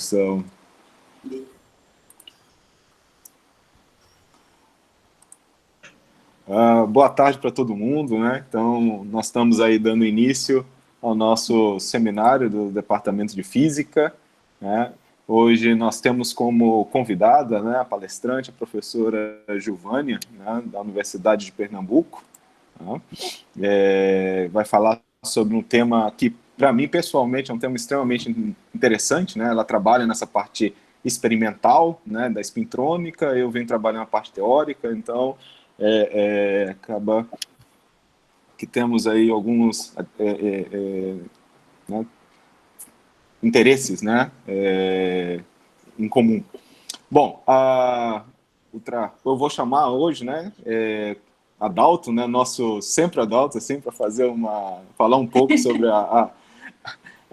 introdução. Boa tarde para todo mundo, né? Então, nós estamos aí dando início ao nosso seminário do Departamento de Física, né? Hoje nós temos como convidada, né, a palestrante, a professora Giovânia, né, da Universidade de Pernambuco, né? Vai falar sobre um tema que, para mim, pessoalmente, é um tema extremamente interessante, né? Ela trabalha nessa parte experimental, né, da espintrônica, eu venho trabalhar na parte teórica, então acaba que temos aí alguns né, interesses, né, em comum. Bom, eu vou chamar hoje, né, Adalto, né, nosso sempre Adalto, assim, para falar um pouco sobre a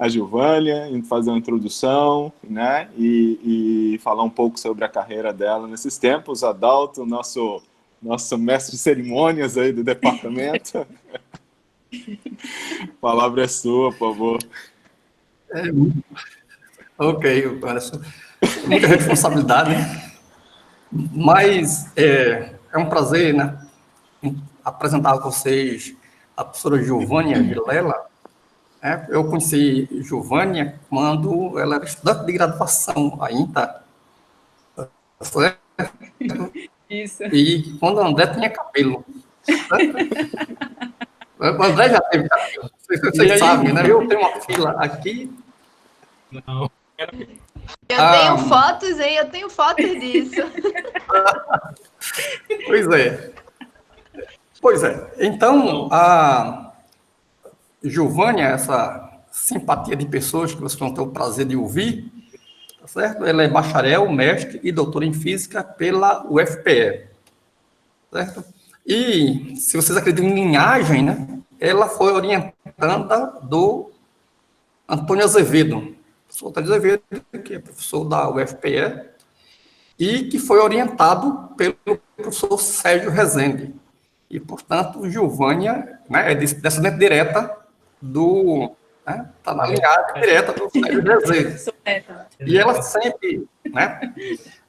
Giovânia, fazer uma introdução, né, e falar um pouco sobre a carreira dela nesses tempos. Adalto, nosso mestre de cerimônias aí do departamento. A palavra é sua, por favor. Ok, Anderson. Muita responsabilidade, né? Mas é um prazer, né, apresentar a vocês a professora Giovânia Vilela. Eu conheci Giovânia quando ela era estudante de graduação ainda. Isso. E quando a André tinha cabelo. O André já teve cabelo. Vocês sabem, né? Eu tenho uma fila aqui. Não. Eu tenho fotos, hein? Eu tenho fotos disso. Pois é. Então, a Giovânia, essa simpatia de pessoas que vocês vão ter o prazer de ouvir, tá certo? Ela é bacharel, mestre e doutora em física pela UFPE, certo? E, se vocês acreditam em linhagem, né? Ela foi orientanda do Antônio Azevedo, professor Antônio Azevedo, que é professor da UFPE, e que foi orientado pelo professor Sérgio Rezende. E, portanto, Giovânia, né, é descendente direta do... Está na linhagem direta do Sérgio Rezende. E ela sempre, né,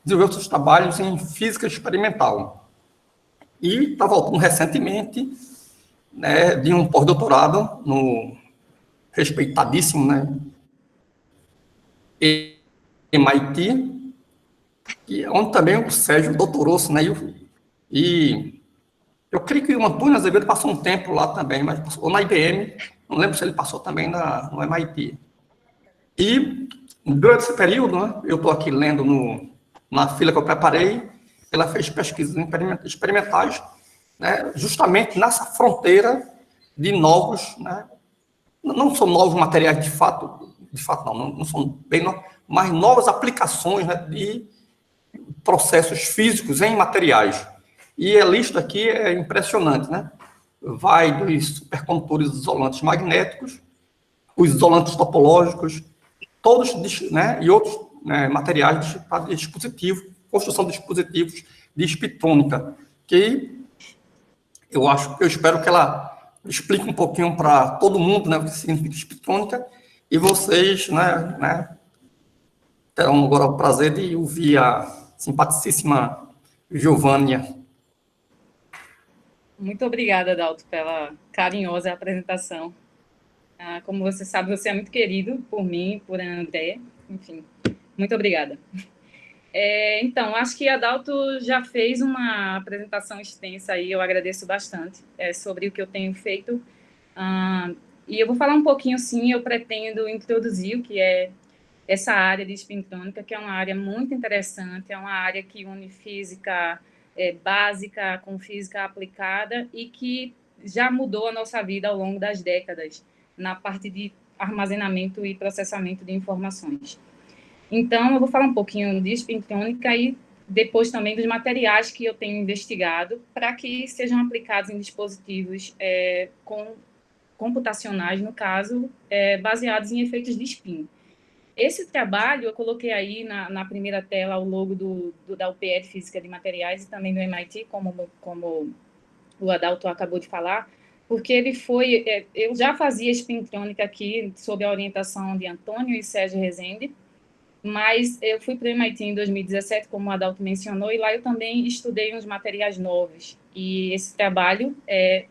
desenvolveu seus trabalhos em física experimental. E está voltando recentemente, né, de um pós-doutorado no respeitadíssimo, né, MIT, onde também o Sérgio doutorou-se, né, e eu creio que o Antônio Azevedo passou um tempo lá também, mas passou na IBM, não lembro se ele passou também no MIT. E, durante esse período, né, eu estou aqui lendo na fila que eu preparei, ela fez pesquisas experimentais, né, justamente nessa fronteira de novos, né, não são novos materiais de fato não são bem novos, mas novas aplicações, né, de processos físicos em materiais. E a lista aqui é impressionante, né? Vai dos supercondutores isolantes magnéticos, os isolantes topológicos, todos, né, e outros, né, materiais de dispositivo, construção de dispositivos de espintrônica, que eu espero que ela explique um pouquinho para todo mundo, né, o que significa espintrônica, e vocês, né, terão agora o prazer de ouvir a simpaticíssima Giovânia. Muito obrigada, Adalto, pela carinhosa apresentação. Como você sabe, você é muito querido por mim, por André, enfim, muito obrigada. Então, acho que Adalto já fez uma apresentação extensa aí, eu agradeço bastante, sobre o que eu tenho feito, e eu vou falar um pouquinho, sim, eu pretendo introduzir o que é essa área de espintrônica, que é uma área muito interessante, é uma área que une física básica com física aplicada e que já mudou a nossa vida ao longo das décadas na parte de armazenamento e processamento de informações. Então, eu vou falar um pouquinho de espintrônica e depois também dos materiais que eu tenho investigado para que sejam aplicados em dispositivos computacionais, no caso, baseados em efeitos de spin. Esse trabalho, eu coloquei aí na primeira tela o logo da UPE de Física de Materiais e também do MIT, como o Adalto acabou de falar, porque ele foi... eu já fazia espintrônica aqui sob a orientação de Antônio e Sérgio Rezende, Mas eu fui para o MIT em 2017, como o Adalto mencionou, e lá eu também estudei uns materiais novos. E esse trabalho,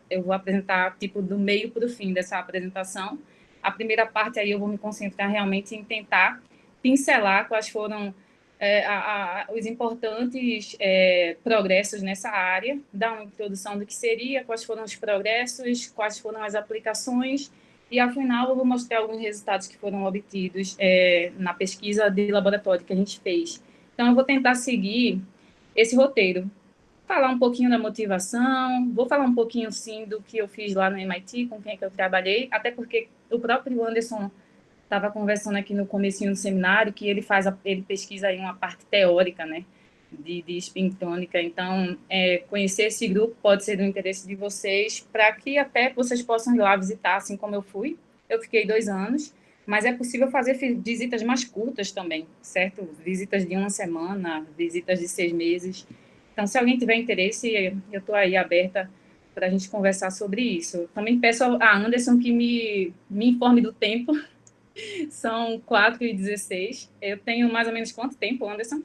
eu vou apresentar, tipo, do meio para o fim dessa apresentação. A primeira parte aí eu vou me concentrar realmente em tentar pincelar quais foram os importantes progressos nessa área, dar uma introdução do que seria, quais foram os progressos, quais foram as aplicações, e, ao final, eu vou mostrar alguns resultados que foram obtidos na pesquisa de laboratório que a gente fez. Então, eu vou tentar seguir esse roteiro. Falar um pouquinho da motivação, vou falar um pouquinho, sim, do que eu fiz lá no MIT, com quem é que eu trabalhei, até porque o próprio Anderson estava conversando aqui no comecinho do seminário, que ele pesquisa aí uma parte teórica, né, de espintrônica. Então, conhecer esse grupo pode ser do interesse de vocês, para que até vocês possam ir lá visitar, assim como eu fui. Eu fiquei 2 anos, mas é possível fazer visitas mais curtas também, certo? Visitas de 1 semana, visitas de 6 meses. Então, se alguém tiver interesse, eu estou aí aberta para a gente conversar sobre isso. Também peço a Anderson que me informe do tempo. São 4h16. Eu tenho mais ou menos quanto tempo, Anderson?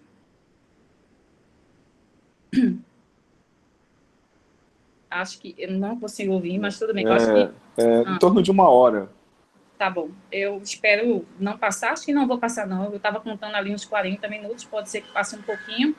Acho que eu não consigo ouvir, mas tudo bem. Eu acho que... Em torno de 1 hora. Tá bom. Eu espero não passar. Acho que não vou passar, não. Eu estava contando ali uns 40 minutos. Pode ser que passe um pouquinho.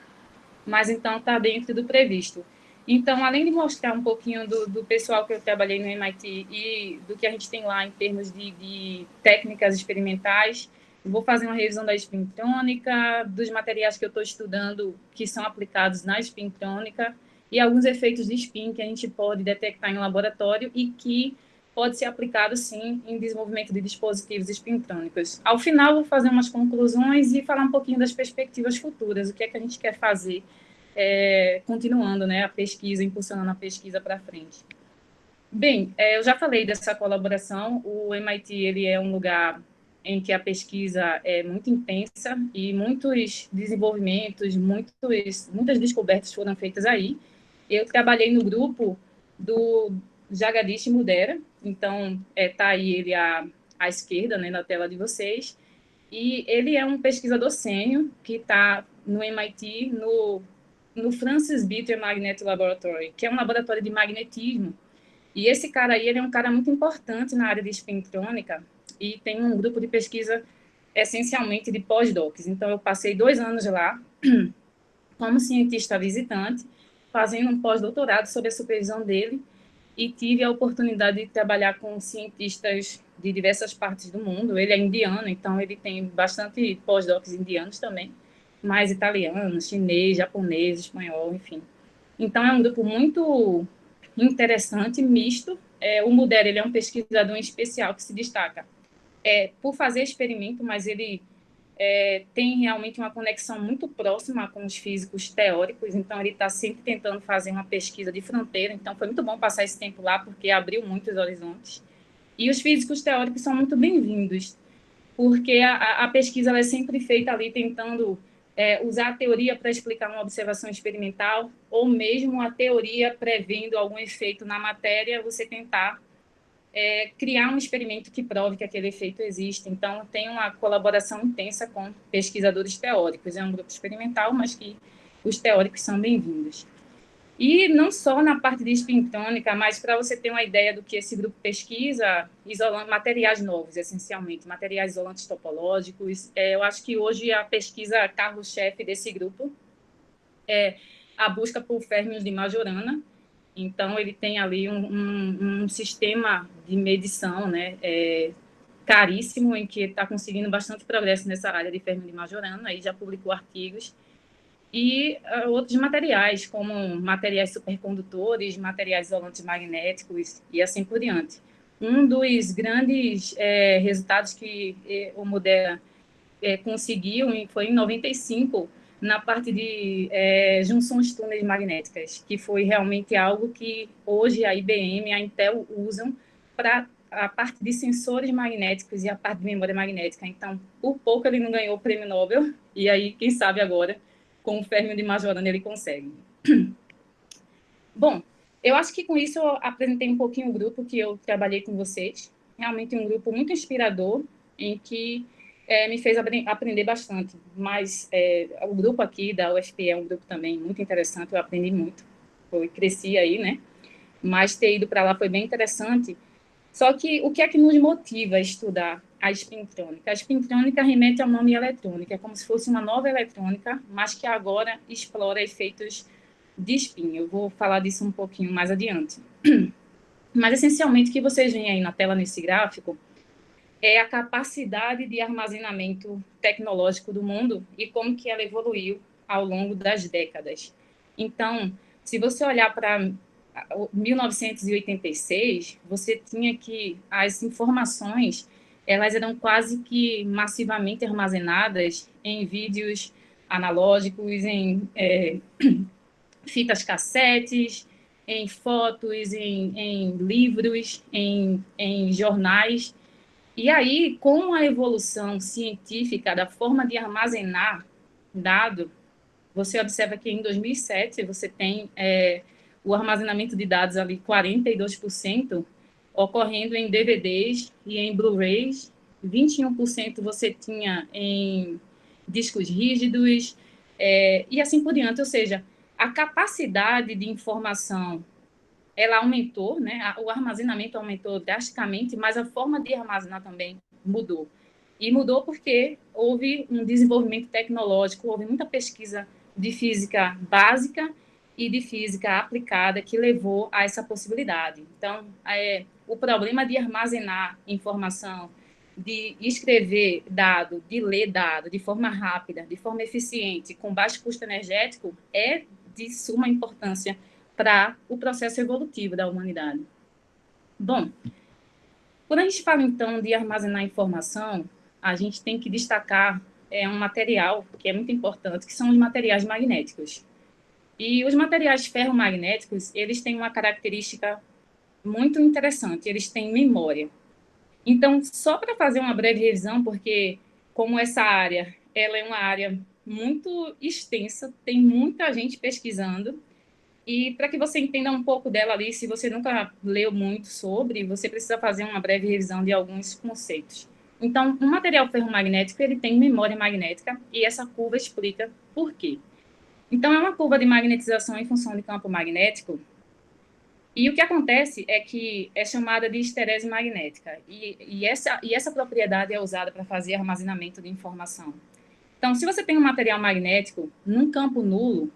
Mas, então, está dentro do previsto. Então, além de mostrar um pouquinho do pessoal que eu trabalhei no MIT e do que a gente tem lá em termos de técnicas experimentais, eu vou fazer uma revisão da espintrônica, dos materiais que eu estou estudando que são aplicados na espintrônica e alguns efeitos de spin que a gente pode detectar em laboratório e que pode ser aplicado, sim, em desenvolvimento de dispositivos espintrônicos. Ao final, vou fazer umas conclusões e falar um pouquinho das perspectivas futuras, o que é que a gente quer fazer continuando, né, a pesquisa, impulsionando a pesquisa para frente. Bem, eu já falei dessa colaboração. O MIT ele é um lugar em que a pesquisa é muito intensa e muitos desenvolvimentos, muitas descobertas foram feitas aí. Eu trabalhei no grupo do Jagadish Mudera, então está aí ele à esquerda, né, na tela de vocês, e ele é um pesquisador sênior que está no MIT, no Francis Bitter Magnet Laboratory, que é um laboratório de magnetismo. E esse cara aí, ele é um cara muito importante na área de espintrônica e tem um grupo de pesquisa essencialmente de pós-docs. Então, eu passei 2 anos lá como cientista visitante, fazendo um pós-doutorado sob a supervisão dele e tive a oportunidade de trabalhar com cientistas de diversas partes do mundo. Ele é indiano, então ele tem bastante pós-docs indianos também, mas italiano, chinês, japonês, espanhol, enfim. Então, é um grupo muito interessante, misto. O Mudera, ele é um pesquisador em especial que se destaca por fazer experimento, mas ele tem realmente uma conexão muito próxima com os físicos teóricos, então ele está sempre tentando fazer uma pesquisa de fronteira, então foi muito bom passar esse tempo lá, porque abriu muitos horizontes. E os físicos teóricos são muito bem-vindos, porque a pesquisa ela é sempre feita ali tentando usar a teoria para explicar uma observação experimental, ou mesmo a teoria prevendo algum efeito na matéria, você tentar criar um experimento que prove que aquele efeito existe. Então, tem uma colaboração intensa com pesquisadores teóricos. É um grupo experimental, mas que os teóricos são bem-vindos. E não só na parte de espintrônica, mas para você ter uma ideia do que esse grupo pesquisa, materiais novos, essencialmente, materiais isolantes topológicos. Eu acho que hoje a pesquisa carro-chefe desse grupo é a busca por férmions de Majorana. Então, ele tem ali um sistema de medição, né, caríssimo, em que está conseguindo bastante progresso nessa área de férmion de Majorana, aí já publicou artigos, e outros materiais, como materiais supercondutores, materiais isolantes magnéticos e assim por diante. Um dos grandes resultados que o Mudera conseguiu foi em 95, na parte de junções túneis magnéticas, que foi realmente algo que hoje a IBM e a Intel usam para a parte de sensores magnéticos e a parte de memória magnética. Então, por pouco ele não ganhou o prêmio Nobel, e aí, quem sabe agora, com o férmio de Majorana, ele consegue. Bom, eu acho que com isso eu apresentei um pouquinho o grupo que eu trabalhei com vocês. Realmente um grupo muito inspirador, em que me fez aprender bastante. Mas o grupo aqui da UFP é um grupo também muito interessante, eu aprendi muito. Cresci aí, né? Mas ter ido para lá foi bem interessante. Só que o que é que nos motiva a estudar a espintrônica? A espintrônica remete ao nome eletrônica, é como se fosse uma nova eletrônica, mas que agora explora efeitos de spin. Eu vou falar disso um pouquinho mais adiante. Mas, essencialmente, o que vocês veem aí na tela nesse gráfico é a capacidade de armazenamento tecnológico do mundo e como que ela evoluiu ao longo das décadas. Então, se você olhar para 1986, você tinha que as informações elas eram quase que massivamente armazenadas em vídeos analógicos, em fitas cassetes, em fotos, em livros, em jornais. E aí, com a evolução científica da forma de armazenar dado, você observa que em 2007 você tem o armazenamento de dados ali 42% ocorrendo em DVDs e em Blu-rays, 21% você tinha em discos rígidos, e assim por diante. Ou seja, a capacidade de informação ela aumentou, né? O armazenamento aumentou drasticamente, mas a forma de armazenar também mudou. E mudou porque houve um desenvolvimento tecnológico, houve muita pesquisa de física básica e de física aplicada que levou a essa possibilidade. Então, o problema de armazenar informação, de escrever dado, de ler dado de forma rápida, de forma eficiente, com baixo custo energético, é de suma importância para o processo evolutivo da humanidade. Bom, quando a gente fala, então, de armazenar informação, a gente tem que destacar um material que é muito importante, que são os materiais magnéticos. E os materiais ferromagnéticos, eles têm uma característica muito interessante, eles têm memória. Então, só para fazer uma breve revisão, porque como essa área ela é uma área muito extensa, tem muita gente pesquisando, e para que você entenda um pouco dela ali, se você nunca leu muito sobre, você precisa fazer uma breve revisão de alguns conceitos. Então, um material ferromagnético, ele tem memória magnética, e essa curva explica por quê. Então, é uma curva de magnetização em função de campo magnético, e o que acontece é que é chamada de esterese magnética, e essa propriedade é usada para fazer armazenamento de informação. Então, se você tem um material magnético num campo nulo,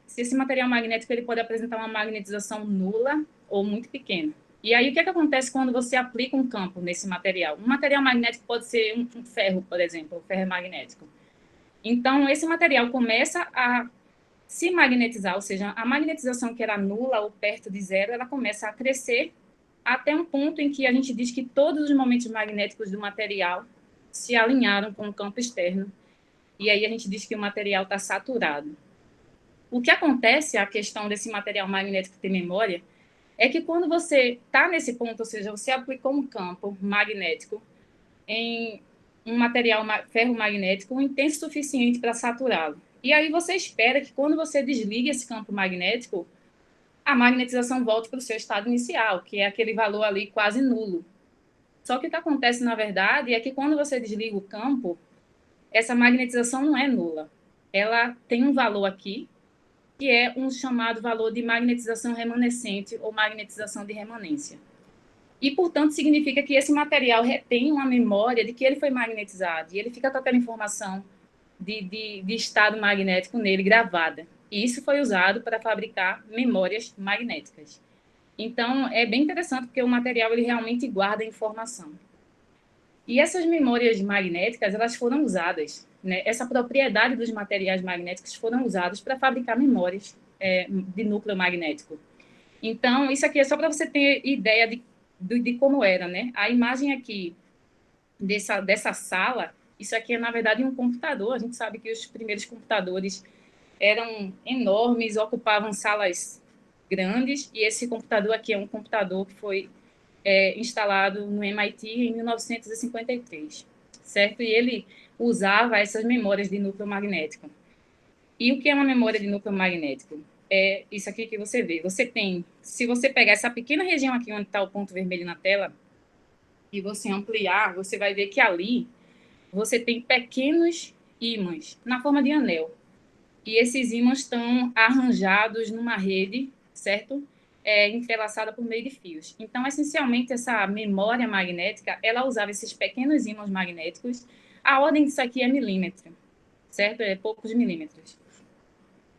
se esse material magnético ele pode apresentar uma magnetização nula ou muito pequena. E aí, o que acontece quando você aplica um campo nesse material? Um material magnético pode ser um ferro, por exemplo, um ferro magnético. Então, esse material começa a se magnetizar, ou seja, a magnetização que era nula ou perto de zero, ela começa a crescer até um ponto em que a gente diz que todos os momentos magnéticos do material se alinharam com o campo externo. E aí a gente diz que o material está saturado. O que acontece, a questão desse material magnético ter memória, é que quando você está nesse ponto, ou seja, você aplicou um campo magnético em um material ferromagnético intenso o suficiente para saturá-lo. E aí você espera que quando você desliga esse campo magnético, a magnetização volte para o seu estado inicial, que é aquele valor ali quase nulo. Só que o que acontece, na verdade, é que quando você desliga o campo, essa magnetização não é nula. Ela tem um valor aqui, que é um chamado valor de magnetização remanescente ou magnetização de remanência. E, portanto, significa que esse material retém uma memória de que ele foi magnetizado, e ele fica com aquela informação de estado magnético nele gravada. E isso foi usado para fabricar memórias magnéticas. Então, é bem interessante, porque o material ele realmente guarda informação. E essas memórias magnéticas, elas foram usadas, né? Essa propriedade dos materiais magnéticos foram usados para fabricar memórias de núcleo magnético. Então, isso aqui é só para você ter ideia de como era, né? A imagem aqui dessa sala, isso aqui é, na verdade, um computador. A gente sabe que os primeiros computadores eram enormes, ocupavam salas grandes, e esse computador aqui é um computador que foi instalado no MIT em 1953, certo? E ele usava essas memórias de núcleo magnético. E o que é uma memória de núcleo magnético? É isso aqui que você vê. Você tem, se você pegar essa pequena região aqui onde está o ponto vermelho na tela, e você ampliar, você vai ver que ali você tem pequenos ímãs na forma de anel. E esses ímãs estão arranjados numa rede, certo? Entrelaçada por meio de fios. Então, essencialmente, essa memória magnética, ela usava esses pequenos ímãs magnéticos. A ordem disso aqui é milímetro, certo? É poucos milímetros.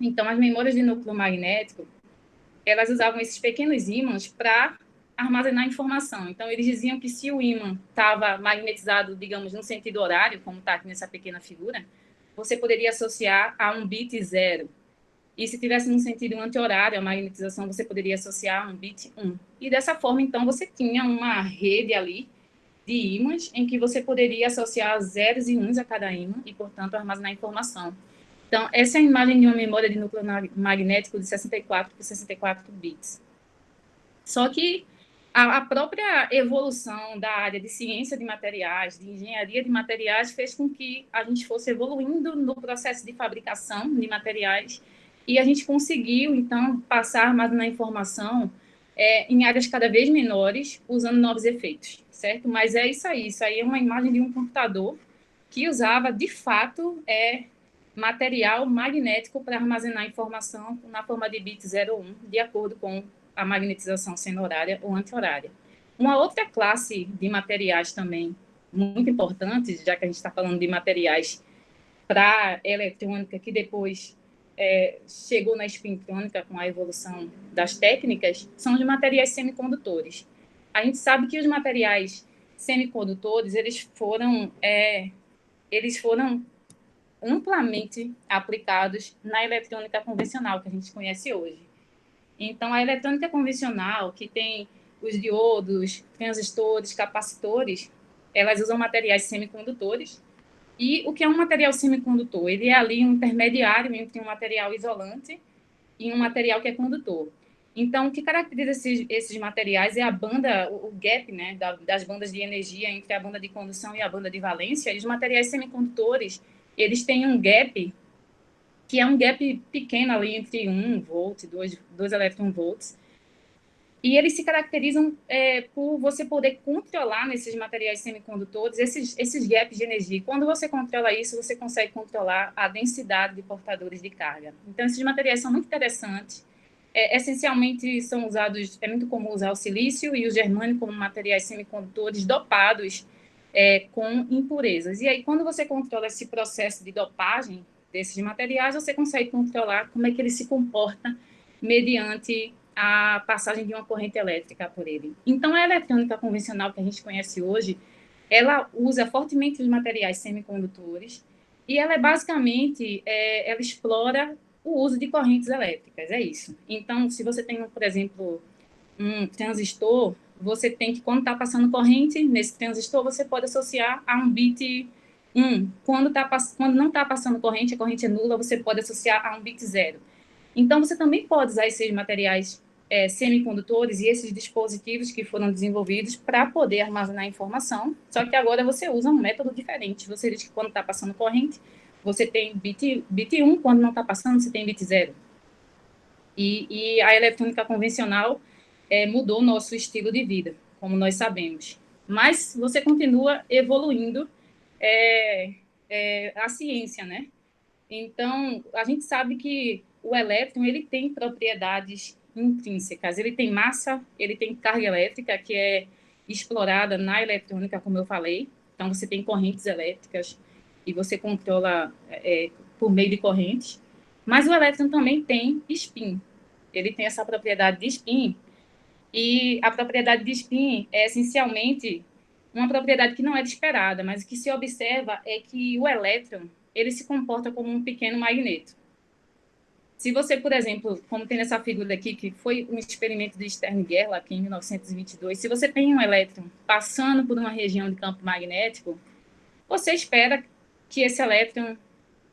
Então, as memórias de núcleo magnético, elas usavam esses pequenos ímãs para armazenar informação. Então, eles diziam que se o ímã estava magnetizado, digamos, no sentido horário, como está aqui nessa pequena figura, você poderia associar a um bit 0. E se tivesse no sentido anti-horário, a magnetização, você poderia associar a um bit 1. E dessa forma, então, você tinha uma rede ali de ímãs em que você poderia associar zeros e uns a cada ímã e, portanto, armazenar informação. Então, essa é a imagem de uma memória de núcleo magnético de 64 por 64 bits. Só que a própria evolução da área de ciência de materiais, de engenharia de materiais, fez com que a gente fosse evoluindo no processo de fabricação de materiais e a gente conseguiu, então, passar a armazenar informação em áreas cada vez menores, usando novos efeitos, certo? Mas é isso aí é uma imagem de um computador que usava, de fato, material magnético para armazenar informação na forma de bit 0 ou 1, de acordo com a magnetização sendo horária ou anti-horária. Uma outra classe de materiais também muito importante, já que a gente está falando de materiais para eletrônica, que depois chegou na espintrônica com a evolução das técnicas, são os materiais semicondutores. A gente sabe que os materiais semicondutores, eles foram amplamente aplicados na eletrônica convencional, que a gente conhece hoje. Então, a eletrônica convencional, que tem os diodos, transistores, capacitores, elas usam materiais semicondutores. E o que é um material semicondutor? Ele é ali um intermediário entre um material isolante e um material que é condutor. Então, o que caracteriza esses materiais é a banda, o gap, né, das bandas de energia entre a banda de condução e a banda de valência. E os materiais semicondutores, eles têm um gap que é um gap pequeno ali entre 1 volt e 2 elétron-volts, e eles se caracterizam por você poder controlar nesses materiais semicondutores esses gaps de energia. E quando você controla isso, você consegue controlar a densidade de portadores de carga. Então, esses materiais são muito interessantes. Essencialmente, são usados, é muito comum usar o silício e o germânio como materiais semicondutores dopados com impurezas. E aí, quando você controla esse processo de dopagem desses materiais, você consegue controlar como é que ele se comporta mediante a passagem de uma corrente elétrica por ele. Então, a eletrônica convencional que a gente conhece hoje, ela usa fortemente os materiais semicondutores e ela basicamente, ela explora o uso de correntes elétricas, é isso. Então, se você tem, por exemplo, um transistor, você tem que, quando está passando corrente nesse transistor, você pode associar a um bit 1. Quando não está passando corrente, a corrente é nula, você pode associar a um bit 0. Então, você também pode usar esses materiais semicondutores e esses dispositivos que foram desenvolvidos para poder armazenar informação, só que agora você usa um método diferente. Você diz que quando está passando corrente, você tem bit 1, quando não está passando, você tem bit 0. E a eletrônica convencional mudou o nosso estilo de vida, como nós sabemos. Mas você continua evoluindo a ciência, né? Então, a gente sabe que o elétron ele tem propriedades intrínsecas. Ele tem massa, ele tem carga elétrica, que é explorada na eletrônica, como eu falei. Então, você tem correntes elétricas e você controla por meio de correntes. Mas o elétron também tem spin. Ele tem essa propriedade de spin. E a propriedade de spin é, essencialmente, uma propriedade que não é esperada, mas o que se observa é que o elétron ele se comporta como um pequeno magneto. Se você, por exemplo, como tem nessa figura aqui, que foi um experimento de Stern-Gerlach em 1922, se você tem um elétron passando por uma região de campo magnético, você espera que esse elétron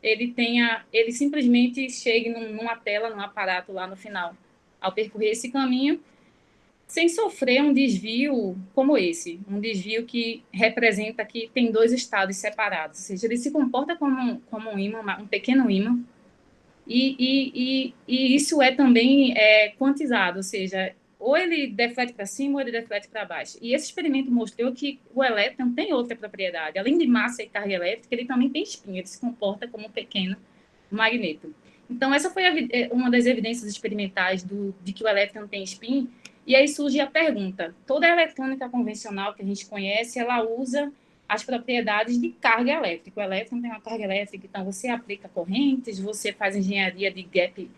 ele simplesmente chegue numa tela, num aparato lá no final, ao percorrer esse caminho, sem sofrer um desvio como esse, um desvio que representa que tem dois estados separados, ou seja, ele se comporta como um ímã, um pequeno ímã, e isso é também quantizado, ou seja, ou ele deflete para cima ou ele deflete para baixo. E esse experimento mostrou que o elétron tem outra propriedade. Além de massa e carga elétrica, ele também tem espinho, ele se comporta como um pequeno magneto. Então, essa foi uma das evidências experimentais de que o elétron tem spin. E aí surge a pergunta: toda a eletrônica convencional que a gente conhece, ela usa as propriedades de carga elétrica. O elétron tem uma carga elétrica, então você aplica correntes, você faz engenharia de gap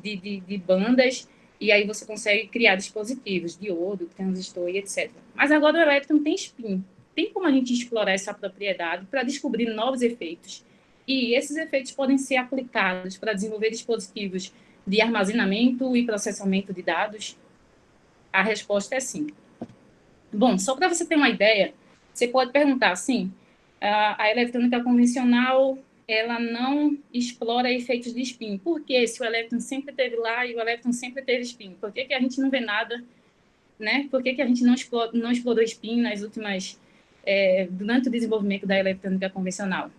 de bandas, e aí você consegue criar dispositivos, diodo, transistor e etc. Mas agora o elétron tem spin. Tem como a gente explorar essa propriedade para descobrir novos efeitos. E esses efeitos podem ser aplicados para desenvolver dispositivos de armazenamento e processamento de dados? A resposta é sim. Bom, só para você ter uma ideia, você pode perguntar assim, a eletrônica convencional, ela não explora efeitos de spin. Por que, se o elétron sempre esteve lá e o elétron sempre teve spin? Por que a gente não vê nada, né? Por que a gente não explorou spin nas últimas, durante o desenvolvimento da eletrônica convencional?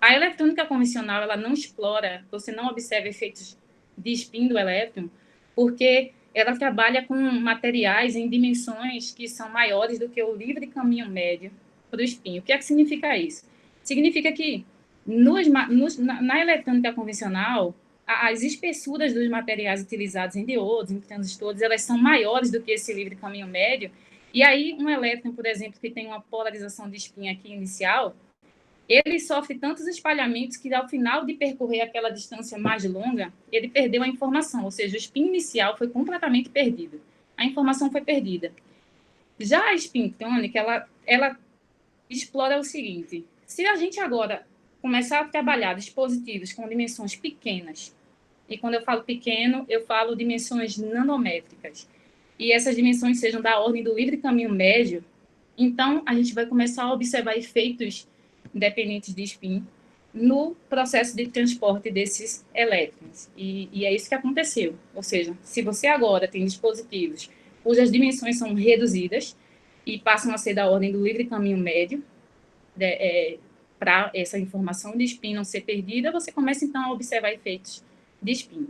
A eletrônica convencional, ela não explora, você não observa efeitos de spin do elétron, porque ela trabalha com materiais em dimensões que são maiores do que o livre caminho médio para o spin. O que é que significa isso? Significa que na eletrônica convencional, as espessuras dos materiais utilizados em diodos, em transistores, elas são maiores do que esse livre caminho médio. E aí, um elétron, por exemplo, que tem uma polarização de spin aqui inicial, ele sofre tantos espalhamentos que, ao final de percorrer aquela distância mais longa, ele perdeu a informação, ou seja, o spin inicial foi completamente perdido. A informação foi perdida. Já a spintônica, ela explora o seguinte: se a gente agora começar a trabalhar dispositivos com dimensões pequenas, e quando eu falo pequeno, eu falo dimensões nanométricas, e essas dimensões sejam da ordem do livre caminho médio, então a gente vai começar a observar efeitos independentes de spin no processo de transporte desses elétrons. E é isso que aconteceu. Ou seja, se você agora tem dispositivos cujas dimensões são reduzidas e passam a ser da ordem do livre caminho médio, para essa informação de spin não ser perdida, você começa, então, a observar efeitos de spin.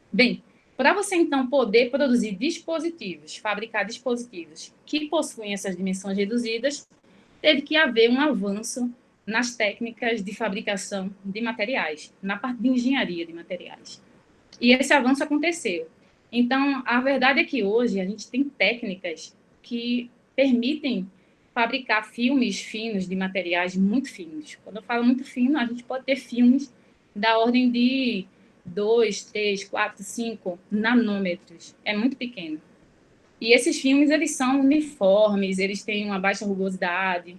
Bem, para você, então, poder produzir dispositivos, fabricar dispositivos que possuem essas dimensões reduzidas, teve que haver um avanço nas técnicas de fabricação de materiais, na parte de engenharia de materiais. E esse avanço aconteceu. Então, a verdade é que hoje a gente tem técnicas que permitem fabricar filmes finos de materiais muito finos. Quando eu falo muito fino, a gente pode ter filmes da ordem de 2, 3, 4, 5 nanômetros. É muito pequeno. E esses filmes, eles são uniformes, eles têm uma baixa rugosidade.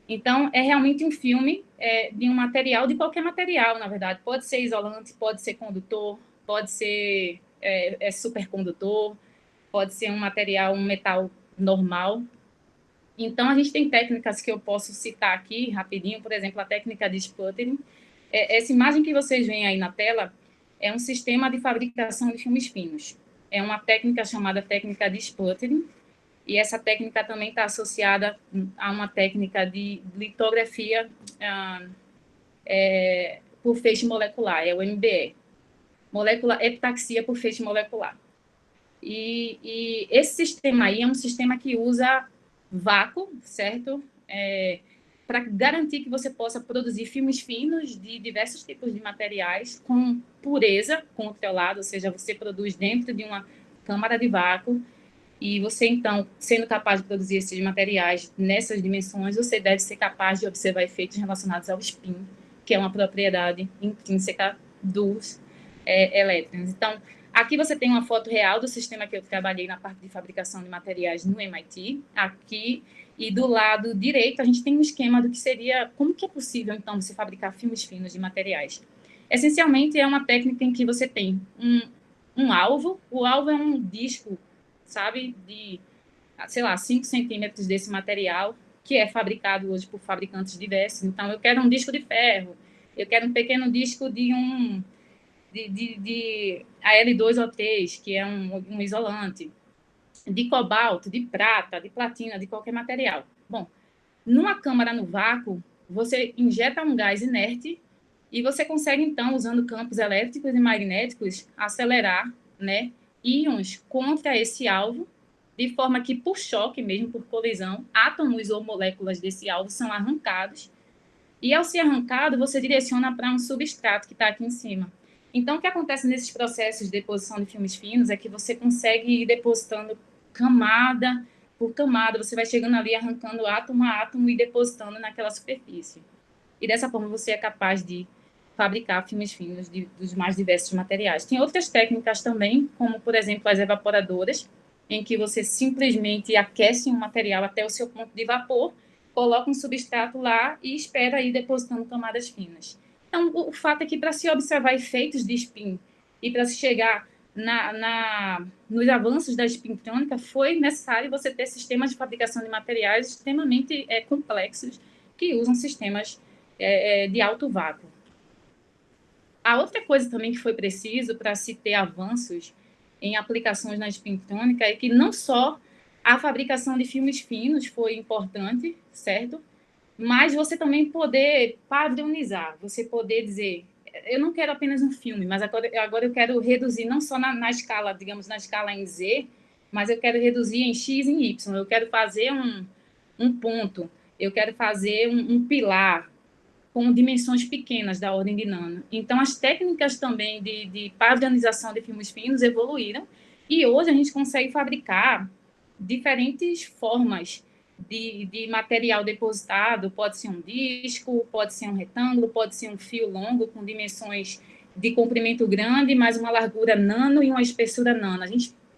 Então, é realmente um filme de um material, de qualquer material, na verdade. Pode ser isolante, pode ser condutor, pode ser supercondutor, pode ser um material, um metal normal. Então, a gente tem técnicas que eu posso citar aqui, rapidinho, por exemplo, a técnica de sputtering. Essa imagem que vocês veem aí na tela é um sistema de fabricação de filmes finos. É uma técnica chamada técnica de sputtering, e essa técnica também está associada a uma técnica de litografia por feixe molecular, é o MBE, epitaxia por feixe molecular. E esse sistema aí é um sistema que usa vácuo, certo? Para garantir que você possa produzir filmes finos de diversos tipos de materiais com pureza controlada, ou seja, você produz dentro de uma câmara de vácuo, e você, então, sendo capaz de produzir esses materiais nessas dimensões, você deve ser capaz de observar efeitos relacionados ao spin, que é uma propriedade intrínseca dos elétrons. Então, aqui você tem uma foto real do sistema que eu trabalhei na parte de fabricação de materiais no MIT, aqui, e do lado direito a gente tem um esquema do que seria, como que é possível, então, você fabricar filmes finos de materiais. Essencialmente, é uma técnica em que você tem um alvo, o alvo é um disco, sabe, de, sei lá, 5 centímetros desse material, que é fabricado hoje por fabricantes diversos. Então, eu quero um disco de ferro, eu quero um pequeno disco de AL2O3, que é um isolante, de cobalto, de prata, de platina, de qualquer material. Bom, numa câmara no vácuo, você injeta um gás inerte e você consegue, então, usando campos elétricos e magnéticos, acelerar, né, íons contra esse alvo, de forma que, por choque mesmo, por colisão, átomos ou moléculas desse alvo são arrancados, e ao ser arrancado, você direciona para um substrato que está aqui em cima. Então, o que acontece nesses processos de deposição de filmes finos é que você consegue ir depositando camada por camada, você vai chegando ali, arrancando átomo a átomo e depositando naquela superfície. E dessa forma você é capaz de fabricar filmes finos dos mais diversos materiais. Tem outras técnicas também, como, por exemplo, as evaporadoras, em que você simplesmente aquece um material até o seu ponto de vapor, coloca um substrato lá e espera ir depositando camadas finas. Então, o fato é que para se observar efeitos de spin e para se chegar nos avanços da espintrônica, foi necessário você ter sistemas de fabricação de materiais extremamente complexos, que usam sistemas de alto vácuo. A outra coisa também que foi preciso para se ter avanços em aplicações na espintrônica é que não só a fabricação de filmes finos foi importante, certo? Mas você também poder padronizar, você poder dizer, eu não quero apenas um filme, mas agora eu quero reduzir não só na escala, digamos, na escala em Z, mas eu quero reduzir em X e em Y. Eu quero fazer um ponto, eu quero fazer um pilar com dimensões pequenas da ordem de nano. Então, as técnicas também de padronização de filmes finos evoluíram e hoje a gente consegue fabricar diferentes formas de material depositado, pode ser um disco, pode ser um retângulo, pode ser um fio longo com dimensões de comprimento grande, mais uma largura nano e uma espessura nano.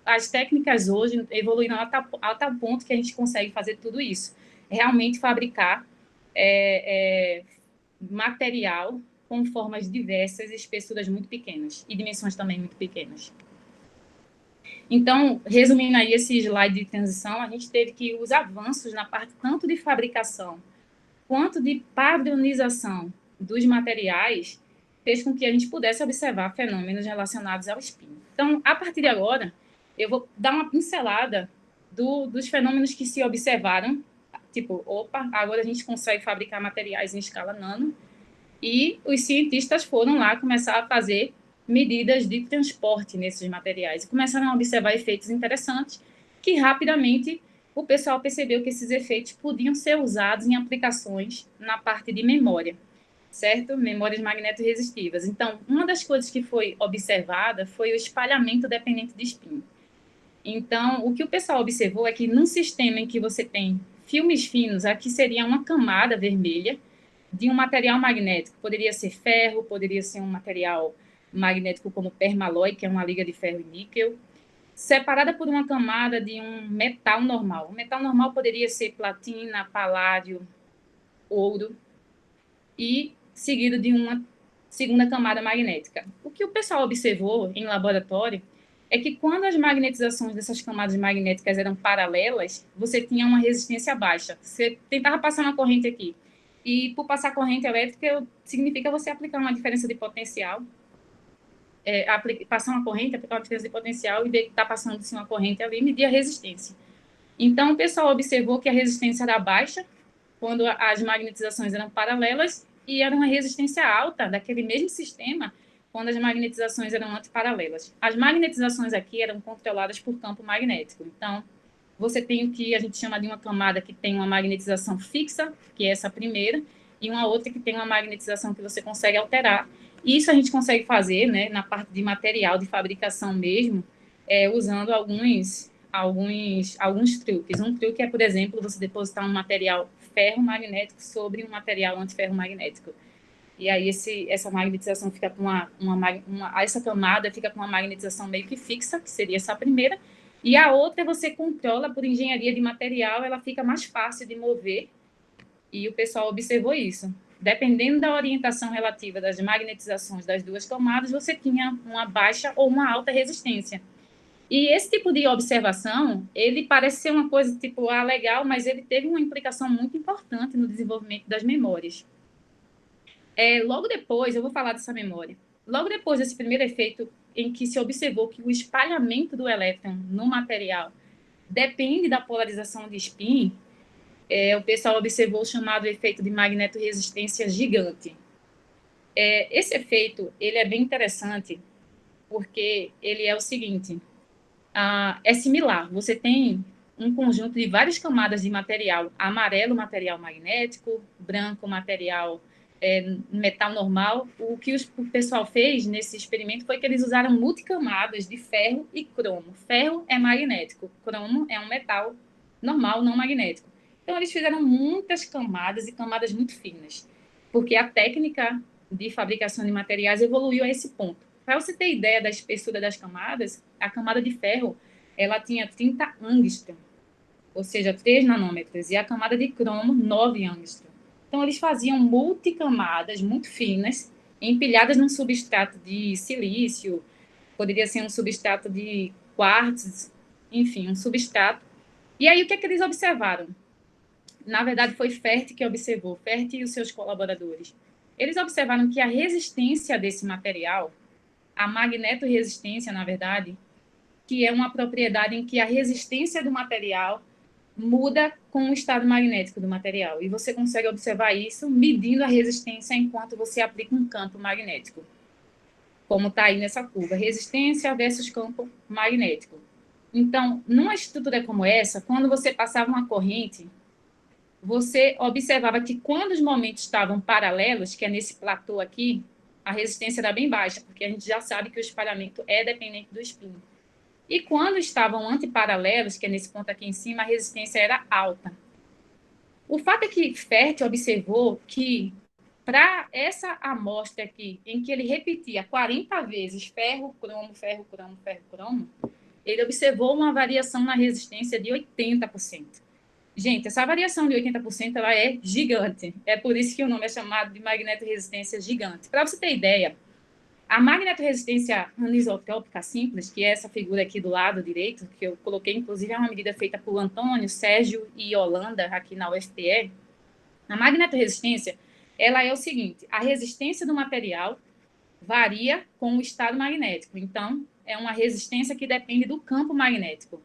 As técnicas hoje evoluíram a tal ponto que a gente consegue fazer tudo isso. Realmente fabricar material com formas diversas, espessuras muito pequenas e dimensões também muito pequenas. Então, resumindo aí esse slide de transição, a gente teve que os avanços na parte tanto de fabricação quanto de padronização dos materiais fez com que a gente pudesse observar fenômenos relacionados ao spin. Então, a partir de agora, eu vou dar uma pincelada dos fenômenos que se observaram, tipo, opa, agora a gente consegue fabricar materiais em escala nano, e os cientistas foram lá começar a fazer medidas de transporte nesses materiais e começaram a observar efeitos interessantes que rapidamente o pessoal percebeu que esses efeitos podiam ser usados em aplicações na parte de memória, certo? Memórias magnetoresistivas. Então, uma das coisas que foi observada foi o espalhamento dependente de spin. Então, o que o pessoal observou é que num sistema em que você tem filmes finos, aqui seria uma camada vermelha de um material magnético, poderia ser ferro, poderia ser um material magnético como permalloy, que é uma liga de ferro e níquel, separada por uma camada de um metal normal. O metal normal poderia ser platina, paládio, ouro, e seguido de uma segunda camada magnética. O que o pessoal observou em laboratório é que quando as magnetizações dessas camadas magnéticas eram paralelas, você tinha uma resistência baixa. Você tentava passar uma corrente aqui, e por passar corrente elétrica significa você aplicar uma diferença de potencial, passar uma corrente, aplicar uma diferença de potencial e ver que está passando-se uma corrente ali e medir a resistência. Então, o pessoal observou que a resistência era baixa quando as magnetizações eram paralelas e era uma resistência alta daquele mesmo sistema quando as magnetizações eram antiparalelas. As magnetizações aqui eram controladas por campo magnético. Então, você tem o que a gente chama de uma camada que tem uma magnetização fixa, que é essa primeira, e uma outra que tem uma magnetização que você consegue alterar. Isso a gente consegue fazer, né, na parte de material de fabricação mesmo, usando alguns truques. Um truque é, por exemplo, você depositar um material ferromagnético sobre um material antiferromagnético. E aí essa magnetização fica com essa camada fica com uma magnetização meio que fixa, que seria essa primeira, e a outra você controla por engenharia de material, ela fica mais fácil de mover, e o pessoal observou isso. Dependendo da orientação relativa das magnetizações das duas camadas, você tinha uma baixa ou uma alta resistência. E esse tipo de observação, ele parece ser uma coisa tipo, legal, mas ele teve uma implicação muito importante no desenvolvimento das memórias. Logo depois, eu vou falar dessa memória, logo depois desse primeiro efeito em que se observou que o espalhamento do elétron no material depende da polarização de spin, o pessoal observou o chamado efeito de magnetoresistência gigante. Esse efeito ele é bem interessante, porque ele é o seguinte: é similar. Você tem um conjunto de várias camadas de material: amarelo, material magnético; branco, material metal normal. O que o pessoal fez nesse experimento foi que eles usaram multicamadas de ferro e cromo. Ferro é magnético, cromo é um metal normal, não magnético. Então, eles fizeram muitas camadas e camadas muito finas, porque a técnica de fabricação de materiais evoluiu a esse ponto. Para você ter ideia da espessura das camadas, a camada de ferro ela tinha 30 angstrom, ou seja, 3 nanômetros, e a camada de cromo, 9 angstrom. Então, eles faziam multicamadas muito finas, empilhadas num substrato de silício, poderia ser um substrato de quartzo, enfim, um substrato. E aí, o que é que eles observaram? Na verdade, foi Fert que observou, Fert e os seus colaboradores. Eles observaram que a resistência desse material, a magnetorresistência, na verdade, que é uma propriedade em que a resistência do material muda com o estado magnético do material. E você consegue observar isso medindo a resistência enquanto você aplica um campo magnético, como está aí nessa curva, resistência versus campo magnético. Então, numa estrutura como essa, quando você passava uma corrente, você observava que quando os momentos estavam paralelos, que é nesse platô aqui, a resistência era bem baixa, porque a gente já sabe que o espalhamento é dependente do spin. E quando estavam antiparalelos, que é nesse ponto aqui em cima, a resistência era alta. O fato é que Fert observou que, para essa amostra aqui, em que ele repetia 40 vezes ferro, cromo, ferro, cromo, ferro, cromo, ele observou uma variação na resistência de 80%. Gente, essa variação de 80% ela é gigante. É por isso que o nome é chamado de magnetorresistência gigante. Para você ter ideia, a magnetorresistência anisotópica simples, que é essa figura aqui do lado direito, que eu coloquei, inclusive, é uma medida feita por Antônio, Sérgio e Holanda, aqui na UFPE. A magnetorresistência, ela é o seguinte: a resistência do material varia com o estado magnético. Então, é uma resistência que depende do campo magnético.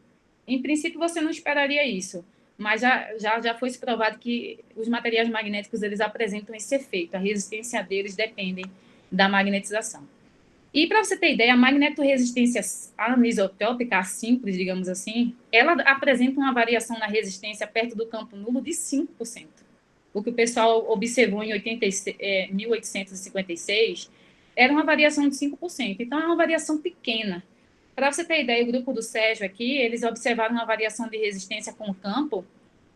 Em princípio, você não esperaria isso, mas já foi se provado que os materiais magnéticos eles apresentam esse efeito. A resistência deles depende da magnetização. E, para você ter ideia, a magnetorresistência anisotópica, a simples, digamos assim, ela apresenta uma variação na resistência perto do campo nulo de 5%. O que o pessoal observou em 1856 era uma variação de 5%. Então, é uma variação pequena. Para você ter ideia, o grupo do Sérgio aqui, eles observaram uma variação de resistência com o campo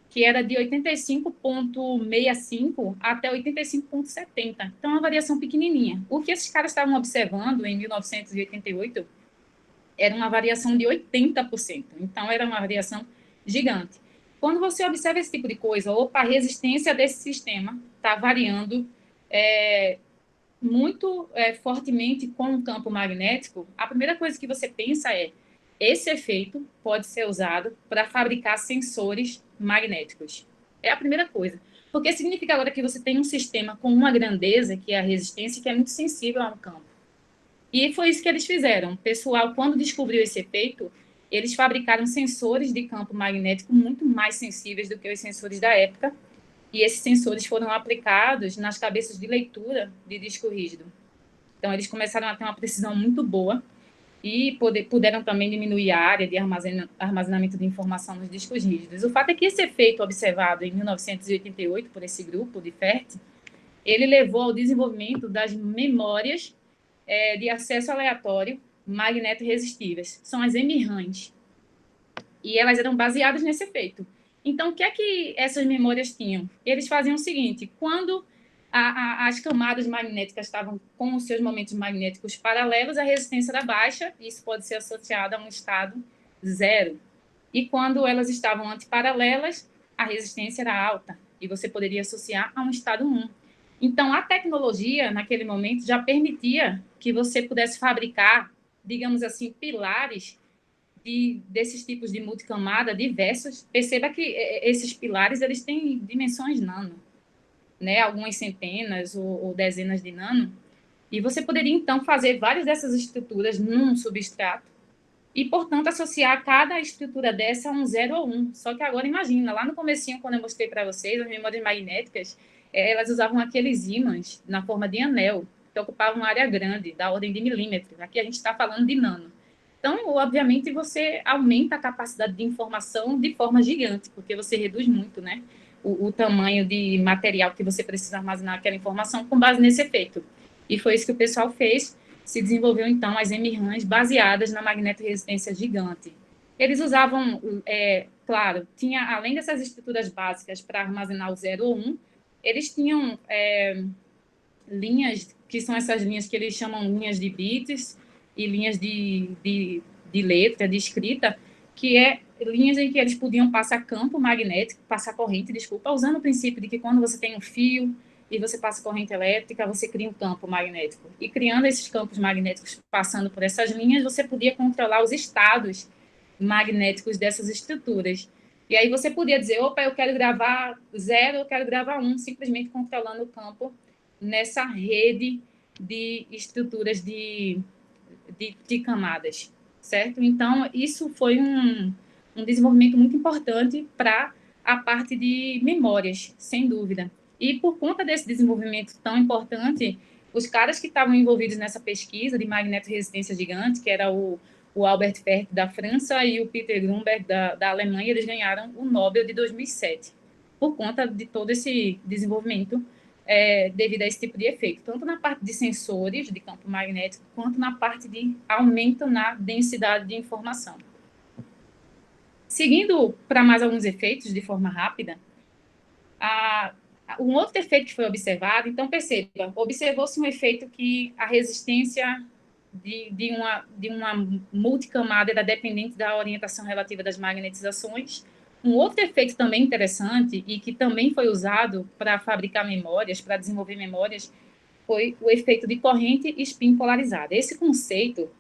que era de 85,65 até 85,70. Então, é uma variação pequenininha. O que esses caras estavam observando em 1988 era uma variação de 80%. Então, era uma variação gigante. Quando você observa esse tipo de coisa, opa, a resistência desse sistema está variando muito fortemente com o campo magnético, a primeira coisa que você pensa é: esse efeito pode ser usado para fabricar sensores magnéticos. É a primeira coisa. Porque significa agora que você tem um sistema com uma grandeza, que é a resistência, que é muito sensível ao campo. E foi isso que eles fizeram. O pessoal, quando descobriu esse efeito, eles fabricaram sensores de campo magnético muito mais sensíveis do que os sensores da época, e esses sensores foram aplicados nas cabeças de leitura de disco rígido. Então, eles começaram a ter uma precisão muito boa e puderam também diminuir a área de armazenamento de informação nos discos rígidos. O fato é que esse efeito observado em 1988 por esse grupo de Fert, ele levou ao desenvolvimento das memórias de acesso aleatório magnetorresistíveis. São as MRAMs. E elas eram baseadas nesse efeito. Então, o que é que essas memórias tinham? Eles faziam o seguinte: quando as camadas magnéticas estavam com os seus momentos magnéticos paralelos, a resistência era baixa, e isso pode ser associado a um estado zero. E quando elas estavam antiparalelas, a resistência era alta, e você poderia associar a um estado 1. Então, a tecnologia, naquele momento, já permitia que você pudesse fabricar, digamos assim, pilares desses tipos de multicamada diversos. Perceba que esses pilares eles têm dimensões nano, né? Algumas centenas ou dezenas de nano, e você poderia, então, fazer várias dessas estruturas num substrato e, portanto, associar cada estrutura dessa a um 0 ou 1. Só que agora, imagina, lá no comecinho, quando eu mostrei para vocês, as memórias magnéticas, elas usavam aqueles ímãs na forma de anel, que ocupavam uma área grande, da ordem de milímetros. Aqui a gente está falando de nano. Então, obviamente, você aumenta a capacidade de informação de forma gigante, porque você reduz muito, né, o tamanho de material que você precisa armazenar aquela informação com base nesse efeito. E foi isso que o pessoal fez, se desenvolveu, então, as MRAMs baseadas na magnetoresistência gigante. Eles usavam, claro, além dessas estruturas básicas para armazenar o 0 ou 1, eles tinham linhas, que são essas linhas que eles chamam linhas de bits e linhas de letra, de escrita, que é linhas em que eles podiam passar campo magnético, passar corrente, desculpa, usando o princípio de que quando você tem um fio e você passa corrente elétrica, você cria um campo magnético. E criando esses campos magnéticos, passando por essas linhas, você podia controlar os estados magnéticos dessas estruturas. E aí você podia dizer, opa, eu quero gravar 0, eu quero gravar 1, simplesmente controlando o campo nessa rede de estruturas de camadas, certo? Então, isso foi um desenvolvimento muito importante para a parte de memórias, sem dúvida. E por conta desse desenvolvimento tão importante, os caras que estavam envolvidos nessa pesquisa de magnetoresistência gigante, que era o Albert Ferk da França e o Peter Grunberg da Alemanha, eles ganharam o Nobel de 2007, por conta de todo esse desenvolvimento devido a esse tipo de efeito, tanto na parte de sensores de campo magnético, quanto na parte de aumento na densidade de informação. Seguindo para mais alguns efeitos de forma rápida, um outro efeito que foi observado, então perceba, observou-se um efeito que a resistência de uma multicamada era dependente da orientação relativa das magnetizações. Um outro efeito também interessante e que também foi usado para fabricar memórias, para desenvolver memórias, foi o efeito de corrente spin polarizada. Esse conceito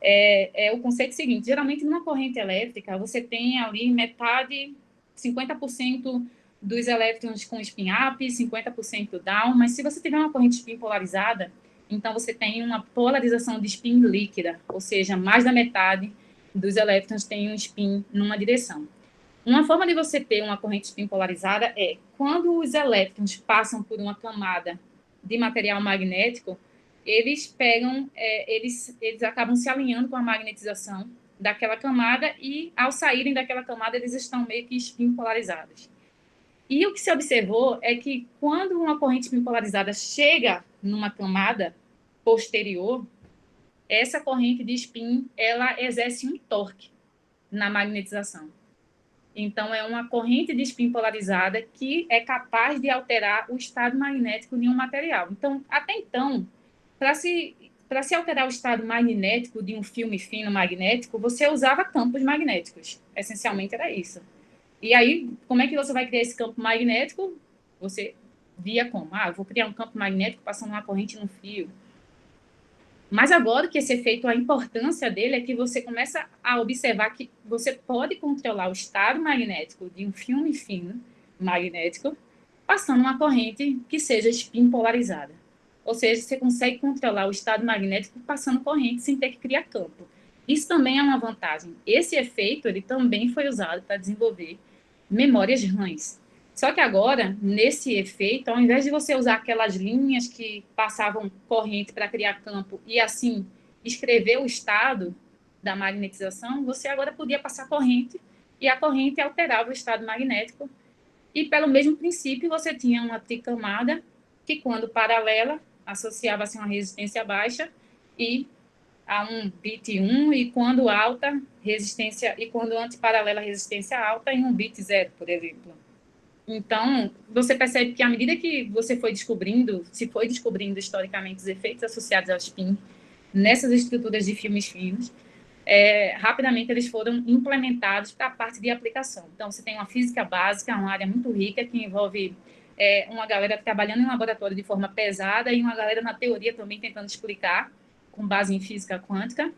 é o conceito seguinte: geralmente numa corrente elétrica você tem ali metade, 50% dos elétrons com spin up, 50% down, mas se você tiver uma corrente spin polarizada, então você tem uma polarização de spin líquida, ou seja, mais da metade dos elétrons tem um spin numa direção. Uma forma de você ter uma corrente spin polarizada é quando os elétrons passam por uma camada de material magnético, eles acabam se alinhando com a magnetização daquela camada e, ao saírem daquela camada, eles estão meio que spin polarizados. E o que se observou é que quando uma corrente spin polarizada chega numa camada posterior, essa corrente de spin, ela exerce um torque na magnetização. Então, é uma corrente de spin polarizada que é capaz de alterar o estado magnético de um material. Então, até então, para se alterar o estado magnético de um filme fino magnético, você usava campos magnéticos. Essencialmente era isso. E aí, como é que você vai criar esse campo magnético? Você via como? Eu vou criar um campo magnético passando uma corrente no fio. Mas agora que esse efeito, a importância dele é que você começa a observar que você pode controlar o estado magnético de um filme fino magnético passando uma corrente que seja spin polarizada. Ou seja, você consegue controlar o estado magnético passando corrente sem ter que criar campo. Isso também é uma vantagem. Esse efeito ele também foi usado para desenvolver memórias RAMs. Só que agora, nesse efeito, ao invés de você usar aquelas linhas que passavam corrente para criar campo e, assim, escrever o estado da magnetização, você agora podia passar corrente e a corrente alterava o estado magnético. E, pelo mesmo princípio, você tinha uma tricamada que, quando paralela, associava-se a uma resistência baixa e a um bit 1, e quando alta, resistência, e quando antiparalela, resistência alta, em um bit 0, por exemplo. Então, você percebe que à medida que você foi descobrindo historicamente os efeitos associados ao spin nessas estruturas de filmes finos, rapidamente eles foram implementados para a parte de aplicação. Então, você tem uma física básica, uma área muito rica, que envolve uma galera trabalhando em laboratório de forma pesada e uma galera na teoria também tentando explicar, com base em física quântica.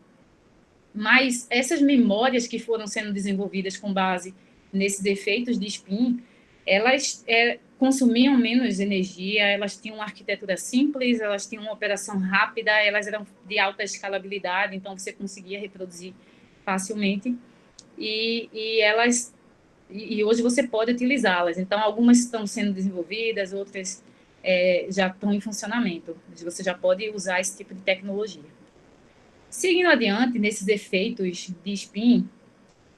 Mas essas memórias que foram sendo desenvolvidas com base nesses efeitos de spin, elas consumiam menos energia, elas tinham uma arquitetura simples, elas tinham uma operação rápida, elas eram de alta escalabilidade, então você conseguia reproduzir facilmente, e hoje você pode utilizá-las. Então, algumas estão sendo desenvolvidas, outras já estão em funcionamento. Você já pode usar esse tipo de tecnologia. Seguindo adiante, nesses efeitos de spin,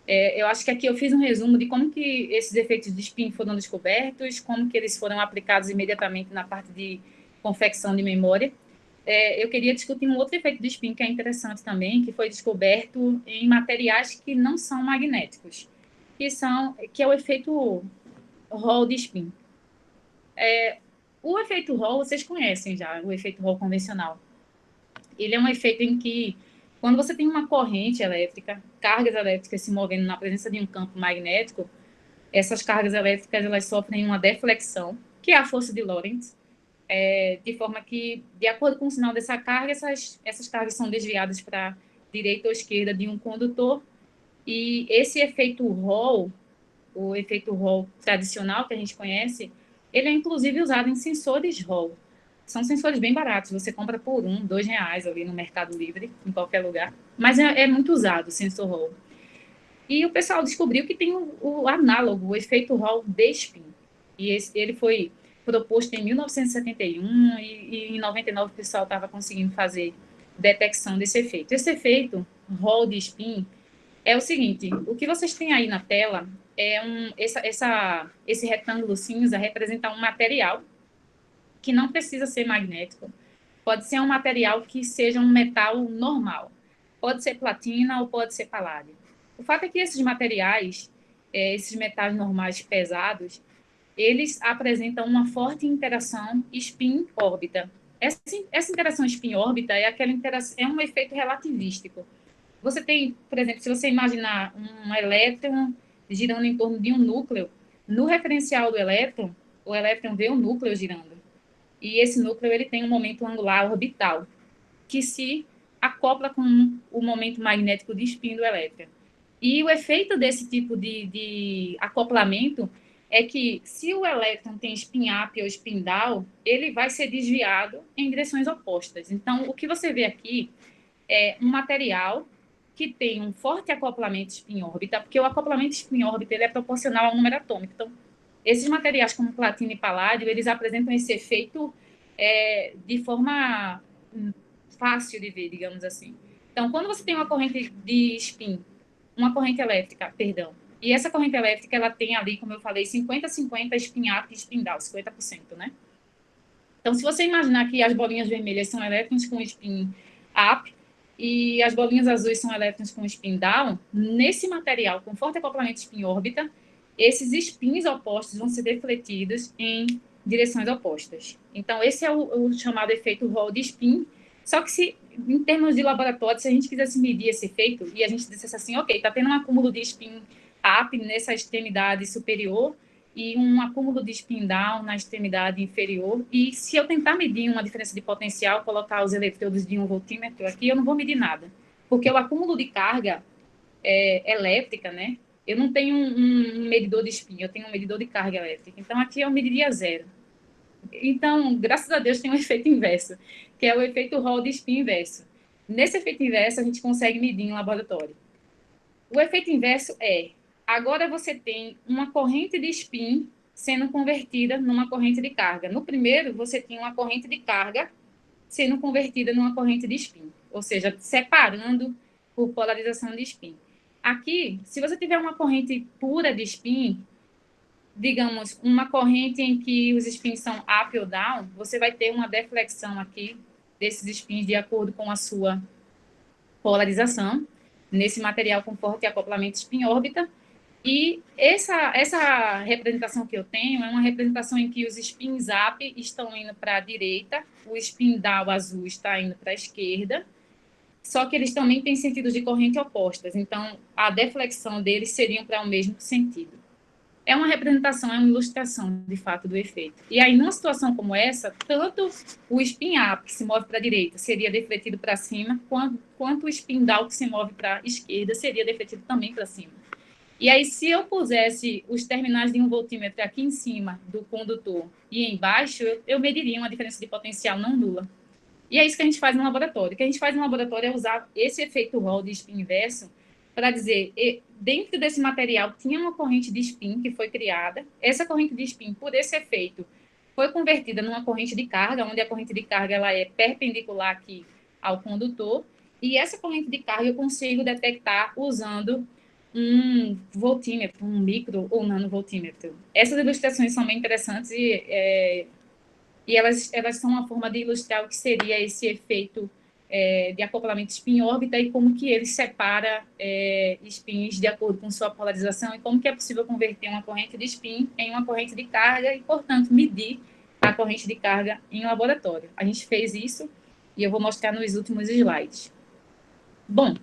eu acho que aqui eu fiz um resumo de como que esses efeitos de spin foram descobertos, como que eles foram aplicados imediatamente na parte de confecção de memória. Eu queria discutir um outro efeito de spin que é interessante também, que foi descoberto em materiais que não são magnéticos, que é o efeito Hall de spin. O efeito Hall, vocês conhecem já, o efeito Hall convencional. Ele é um efeito em que, quando você tem uma corrente elétrica, cargas elétricas se movendo na presença de um campo magnético, essas cargas elétricas elas sofrem uma deflexão, que é a força de Lorentz, de forma que, de acordo com o sinal dessa carga, essas cargas são desviadas para a direita ou esquerda de um condutor, e esse efeito Hall, o efeito Hall tradicional que a gente conhece, ele é inclusive usado em sensores Hall. São sensores bem baratos, você compra por R$ 2 ali no Mercado Livre, em qualquer lugar, mas é muito usado o sensor Hall. E o pessoal descobriu que tem o análogo, o efeito Hall de spin. E ele foi proposto em 1971 e em 99 o pessoal estava conseguindo fazer detecção desse efeito. Esse efeito Hall de spin é o seguinte, o que vocês têm aí na tela esse retângulo cinza representa um material que não precisa ser magnético. Pode ser um material que seja um metal normal. Pode ser platina ou pode ser paládio. O fato é que esses materiais, esses metais normais pesados, eles apresentam uma forte interação spin-órbita. Essa interação spin-órbita é um efeito relativístico. Você tem, por exemplo, se você imaginar um elétron girando em torno de um núcleo, no referencial do elétron, o elétron vê o núcleo girando. E esse núcleo ele tem um momento angular orbital, que se acopla com o momento magnético de spin do elétron. E o efeito desse tipo de acoplamento é que, se o elétron tem spin up ou spin down, ele vai ser desviado em direções opostas. Então, o que você vê aqui é um material que tem um forte acoplamento spin-órbita, porque o acoplamento spin-órbita ele é proporcional ao número atômico. Então, esses materiais como platina e paládio, eles apresentam esse efeito de forma fácil de ver, digamos assim. Então, quando você tem uma corrente de spin, uma corrente elétrica, perdão, e essa corrente elétrica, ela tem ali, como eu falei, 50-50 spin up e spin down, 50%, né? Então, se você imaginar que as bolinhas vermelhas são elétrons com spin up e as bolinhas azuis são elétrons com spin down, nesse material com forte acoplamento spin-órbita, esses spins opostos vão ser defletidos em direções opostas. Então, esse é o chamado efeito Hall de spin. Só que, em termos de laboratório, se a gente quisesse medir esse efeito e a gente dissesse assim, ok, está tendo um acúmulo de spin up nessa extremidade superior e um acúmulo de spin down na extremidade inferior, e se eu tentar medir uma diferença de potencial, colocar os eletrodos de um voltímetro aqui, eu não vou medir nada, porque o acúmulo de carga elétrica, né? Eu não tenho um medidor de spin, eu tenho um medidor de carga elétrica. Então, aqui eu mediria zero. Então, graças a Deus, tem um efeito inverso, que é o efeito Hall de spin inverso. Nesse efeito inverso, a gente consegue medir em laboratório. O efeito inverso agora você tem uma corrente de spin sendo convertida numa corrente de carga. No primeiro, você tinha uma corrente de carga sendo convertida numa corrente de spin, ou seja, separando por polarização de spin. Aqui, se você tiver uma corrente pura de spin, digamos, uma corrente em que os spins são up ou down, você vai ter uma deflexão aqui desses spins de acordo com a sua polarização, nesse material com forte acoplamento spin-órbita. E essa representação que eu tenho é uma representação em que os spins up estão indo para a direita, o spin down azul está indo para a esquerda, só que eles também têm sentidos de corrente opostas, então a deflexão deles seriam para o mesmo sentido. É uma representação, é uma ilustração, de fato, do efeito. E aí, numa situação como essa, tanto o spin up, que se move para a direita, seria defletido para cima, quanto o spin down, que se move para a esquerda, seria defletido também para cima. E aí, se eu pusesse os terminais de um voltímetro aqui em cima do condutor e embaixo, eu mediria uma diferença de potencial não nula. E é isso que a gente faz no laboratório. O que a gente faz no laboratório é usar esse efeito Hall de spin inverso para dizer, dentro desse material tinha uma corrente de spin que foi criada. Essa corrente de spin, por esse efeito, foi convertida numa corrente de carga, onde a corrente de carga ela é perpendicular aqui ao condutor. E essa corrente de carga eu consigo detectar usando um voltímetro, um micro ou nanovoltímetro. Essas ilustrações são bem interessantes e elas são uma forma de ilustrar o que seria esse efeito de acoplamento spin-órbita e como que ele separa spins de acordo com sua polarização e como que é possível converter uma corrente de spin em uma corrente de carga e, portanto, medir a corrente de carga em laboratório. A gente fez isso e eu vou mostrar nos últimos slides. Bom,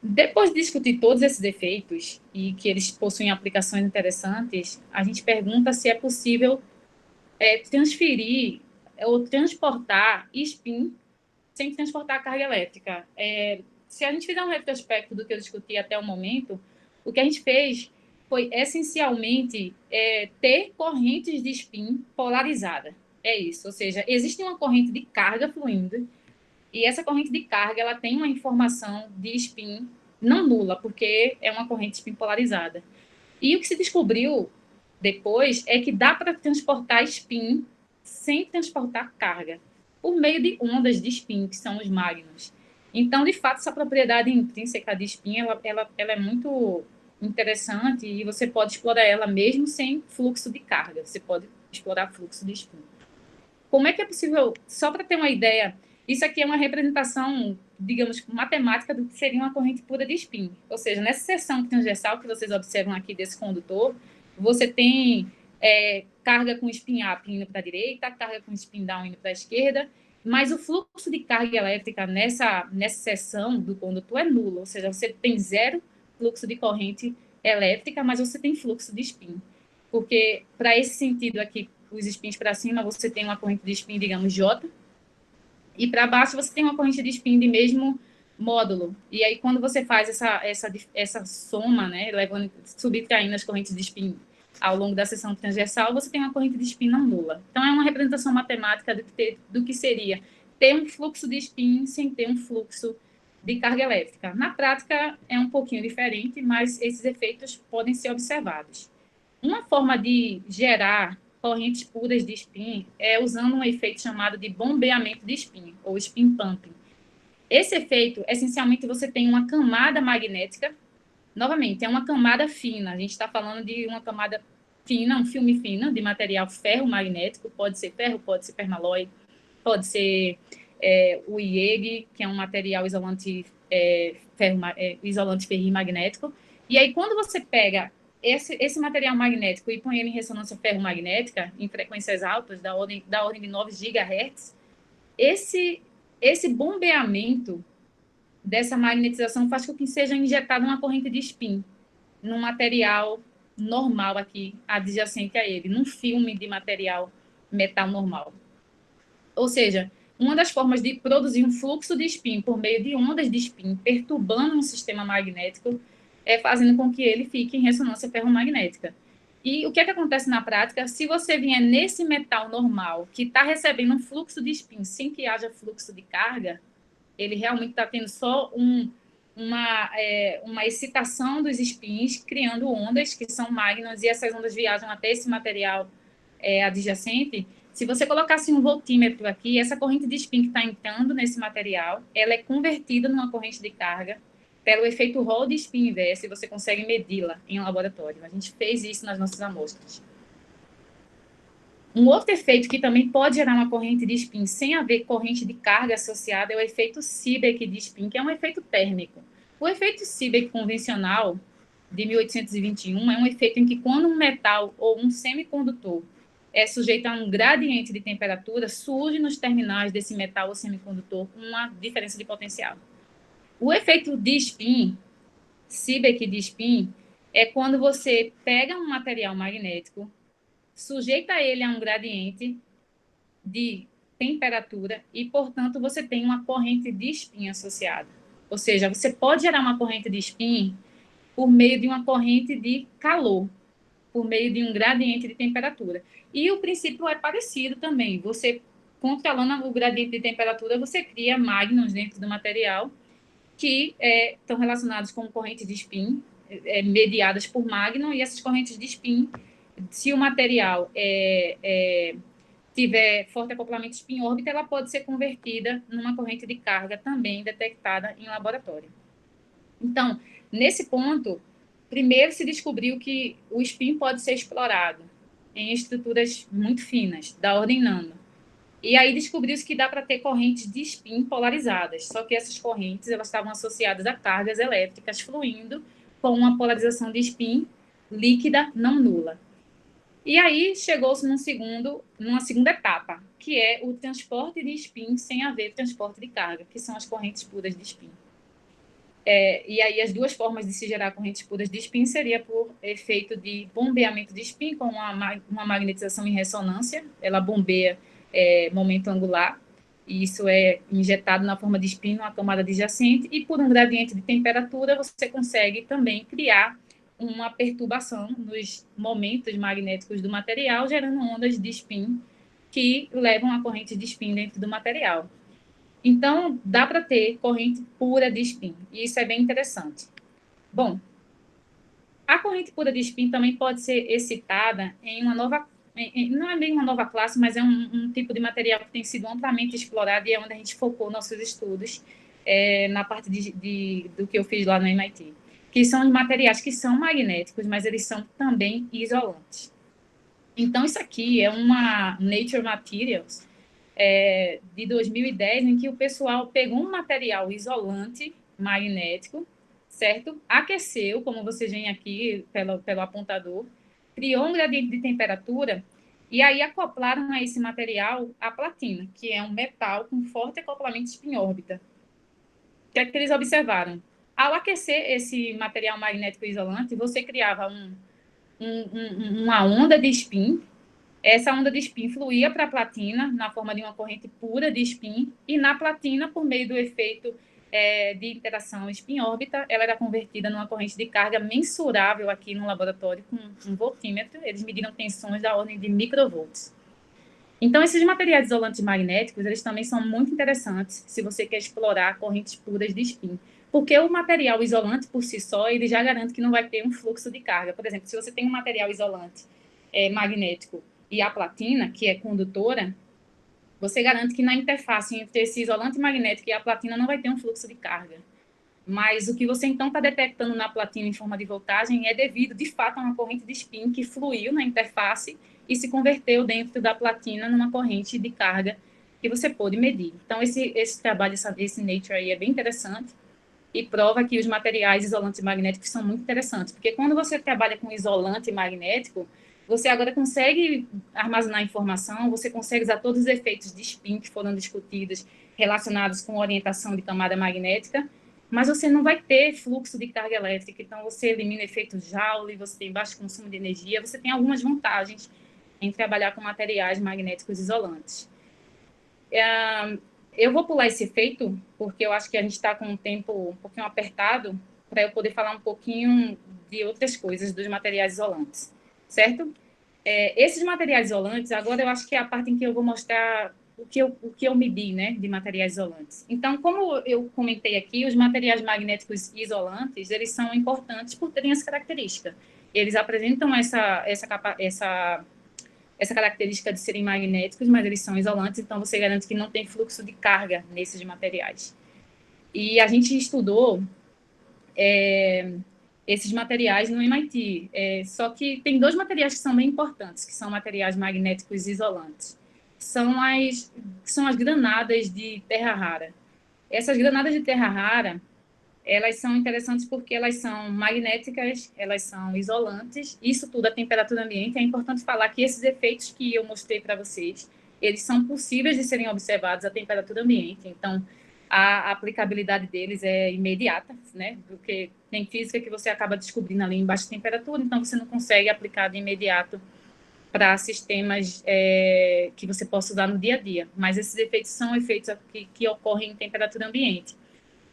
depois de discutir todos esses efeitos e que eles possuem aplicações interessantes, a gente pergunta se é possível transferir ou transportar spin sem transportar carga elétrica. Se a gente fizer um retrospecto do que eu discuti até o momento, o que a gente fez foi, essencialmente, ter correntes de spin polarizada. É isso, ou seja, existe uma corrente de carga fluindo e essa corrente de carga ela tem uma informação de spin não nula, porque é uma corrente de spin polarizada. E o que se descobriu depois é que dá para transportar spin sem transportar carga, por meio de ondas de spin, que são os magnos. Então, de fato, essa propriedade intrínseca de spin, ela é muito interessante e você pode explorar ela mesmo sem fluxo de carga. Você pode explorar fluxo de spin. Como é que é possível, só para ter uma ideia, isso aqui é uma representação, digamos, matemática do que seria uma corrente pura de spin. Ou seja, nessa seção transversal que vocês observam aqui desse condutor, você tem carga com spin up indo para a direita, carga com spin down indo para a esquerda, mas o fluxo de carga elétrica nessa seção do condutor é nulo, ou seja, você tem zero fluxo de corrente elétrica, mas você tem fluxo de spin. Porque, para esse sentido aqui, os spins para cima, você tem uma corrente de spin, digamos, J, e para baixo você tem uma corrente de spin de mesmo módulo. E aí, quando você faz essa soma, né, subtraindo as correntes de spin ao longo da seção transversal, você tem uma corrente de spin não nula. Então, é uma representação matemática do que seria ter um fluxo de spin sem ter um fluxo de carga elétrica. Na prática, é um pouquinho diferente, mas esses efeitos podem ser observados. Uma forma de gerar correntes puras de spin é usando um efeito chamado de bombeamento de spin, ou spin pumping. Esse efeito, essencialmente, você tem uma camada magnética, novamente, é uma camada fina, a gente está falando de uma camada fina, um filme fino de material ferromagnético, pode ser ferro, pode ser permalloy, pode ser o IEG, que é um material isolante, isolante ferrimagnético, e aí quando você pega esse material magnético e põe ele em ressonância ferromagnética, em frequências altas, da ordem de 9 GHz, esse bombeamento dessa magnetização faz com que seja injetada uma corrente de spin num material normal aqui, adjacente a ele, num filme de material metal normal. Ou seja, uma das formas de produzir um fluxo de spin por meio de ondas de spin, perturbando um sistema magnético, fazendo com que ele fique em ressonância ferromagnética. E o que é que acontece na prática? Se você vier nesse metal normal, que está recebendo um fluxo de spin sem que haja fluxo de carga, ele realmente está tendo só uma excitação dos spins, criando ondas, que são magnos, e essas ondas viajam até esse material adjacente. Se você colocasse um voltímetro aqui, essa corrente de spin que está entrando nesse material, ela é convertida numa corrente de carga pelo efeito Hall de spin inverso, e você consegue medi-la em um laboratório. A gente fez isso nas nossas amostras. Um outro efeito que também pode gerar uma corrente de spin sem haver corrente de carga associada é o efeito Seebeck de spin, que é um efeito térmico. O efeito Seebeck convencional, de 1821, é um efeito em que quando um metal ou um semicondutor é sujeito a um gradiente de temperatura, surge nos terminais desse metal ou semicondutor uma diferença de potencial. O efeito de spin, Seebeck de spin, é quando você pega um material magnético, sujeita ele a um gradiente de temperatura e, portanto, você tem uma corrente de spin associada. Ou seja, você pode gerar uma corrente de spin por meio de uma corrente de calor, por meio de um gradiente de temperatura. E o princípio é parecido também. Você, controlando o gradiente de temperatura, você cria magnons dentro do material que estão relacionados com correntes de spin, mediadas por magnon, e essas correntes de spin, se o material tiver forte acoplamento spin-órbita, ela pode ser convertida numa corrente de carga também detectada em laboratório. Então, nesse ponto, primeiro se descobriu que o spin pode ser explorado em estruturas muito finas, da ordem nano. E aí descobriu-se que dá para ter correntes de spin polarizadas, só que essas correntes elas estavam associadas a cargas elétricas fluindo com uma polarização de spin líquida não nula. E aí chegou-se numa segunda etapa, que é o transporte de spin sem haver transporte de carga, que são as correntes puras de spin. E aí as duas formas de se gerar correntes puras de spin seria por efeito de bombeamento de spin com uma magnetização em ressonância, ela bombeia momento angular, e isso é injetado na forma de spin numa camada adjacente, e por um gradiente de temperatura você consegue também criar uma perturbação nos momentos magnéticos do material, gerando ondas de spin que levam a corrente de spin dentro do material. Então, dá para ter corrente pura de spin, e isso é bem interessante. Bom, a corrente pura de spin também pode ser excitada em uma nova, não é bem uma nova classe, mas é um tipo de material que tem sido amplamente explorado e é onde a gente focou nossos estudos na parte do que eu fiz lá no MIT, que são os materiais que são magnéticos, mas eles são também isolantes. Então, isso aqui é uma Nature Materials, de 2010, em que o pessoal pegou um material isolante magnético, certo? Aqueceu, como vocês veem aqui pelo apontador, criou um gradiente de temperatura e aí acoplaram a esse material a platina, que é um metal com forte acoplamento spin-órbita. O que é que eles observaram? Ao aquecer esse material magnético isolante, você criava uma onda de spin. Essa onda de spin fluía para a platina na forma de uma corrente pura de spin, e na platina, por meio do efeito de interação spin-órbita, ela era convertida numa corrente de carga mensurável aqui no laboratório com um voltímetro. Eles mediram tensões da ordem de microvolts. Então, esses materiais isolantes magnéticos, eles também são muito interessantes se você quer explorar correntes puras de spin, porque o material isolante, por si só, ele já garante que não vai ter um fluxo de carga. Por exemplo, se você tem um material isolante magnético e a platina, que é condutora, você garante que na interface entre esse isolante magnético e a platina não vai ter um fluxo de carga. Mas o que você, então, está detectando na platina em forma de voltagem é devido, de fato, a uma corrente de spin que fluiu na interface e se converteu dentro da platina numa corrente de carga que você pôde medir. Então, esse trabalho, esse Nature aí é bem interessante e prova que os materiais isolantes magnéticos são muito interessantes, porque quando você trabalha com isolante magnético, você agora consegue armazenar informação, você consegue usar todos os efeitos de spin que foram discutidos relacionados com orientação de camada magnética, mas você não vai ter fluxo de carga elétrica, então você elimina efeito Joule, você tem baixo consumo de energia, você tem algumas vantagens em trabalhar com materiais magnéticos isolantes. Eu vou pular esse efeito, porque eu acho que a gente está com um tempo um pouquinho apertado, para eu poder falar um pouquinho de outras coisas dos materiais isolantes, certo? Esses materiais isolantes, agora eu acho que é a parte em que eu vou mostrar o que eu medi, né, de materiais isolantes. Então, como eu comentei aqui, os materiais magnéticos isolantes, eles são importantes por terem essa característica. Eles apresentam essa característica de serem magnéticos, mas eles são isolantes, então você garante que não tem fluxo de carga nesses materiais. E a gente estudou esses materiais no MIT, só que tem dois materiais que são bem importantes, que são materiais magnéticos isolantes. São as granadas de terra rara. Essas granadas de terra rara, elas são interessantes porque elas são magnéticas, elas são isolantes, isso tudo a temperatura ambiente. É importante falar que esses efeitos que eu mostrei para vocês, eles são possíveis de serem observados à temperatura ambiente, então a aplicabilidade deles é imediata, né? Porque tem física que você acaba descobrindo ali em baixa temperatura, então você não consegue aplicar de imediato para sistemas que você possa usar no dia a dia, mas esses efeitos são efeitos que ocorrem em temperatura ambiente.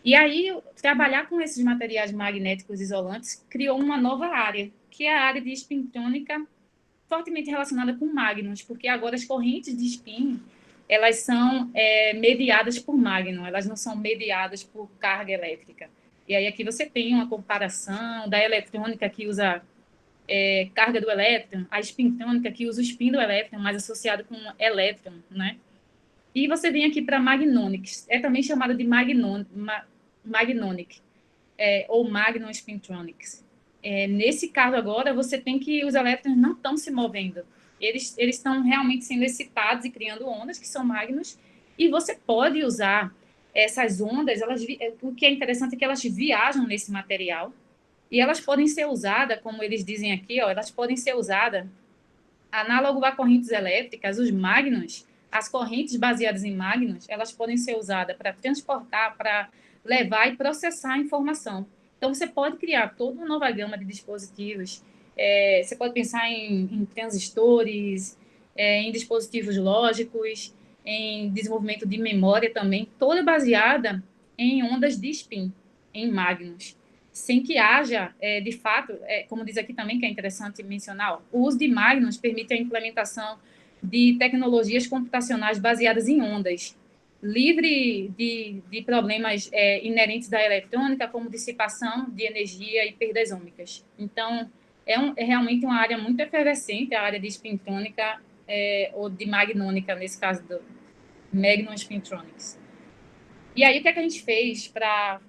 E aí, trabalhar com esses materiais magnéticos isolantes criou uma nova área, que é a área de espintrônica fortemente relacionada com mágnons, porque agora as correntes de spin, elas são mediadas por mágnon, elas não são mediadas por carga elétrica. E aí aqui você tem uma comparação da eletrônica que usa carga do elétron, a espintônica, que usa o spin do elétron, mais associado com elétron, né? E você vem aqui para Magnonics, é também chamada de Magnonic, ou Magnum Spintronics. Nesse caso agora, você tem que os elétrons não estão se movendo, eles estão realmente sendo excitados e criando ondas, que são magnos, e você pode usar essas ondas, o que é interessante é que elas viajam nesse material, e elas podem ser usadas, como eles dizem aqui, elas podem ser usadas análogo a correntes elétricas, os magnos, as correntes baseadas em magnos, elas podem ser usadas para transportar, para levar e processar a informação. Então, você pode criar toda uma nova gama de dispositivos. Você pode pensar em transistores, em dispositivos lógicos, em desenvolvimento de memória também, toda baseada em ondas de spin, em magnos, sem que haja, de fato, como diz aqui também, que é interessante mencionar, o uso de magnos permite a implementação de tecnologias computacionais baseadas em ondas, livre de problemas inerentes da eletrônica, como dissipação de energia e perdas ômicas. Então, é realmente uma área muito efervescente, a área de spintrônica, ou de magnônica, nesse caso do Magnum Spintronics. E aí, o que a gente fez para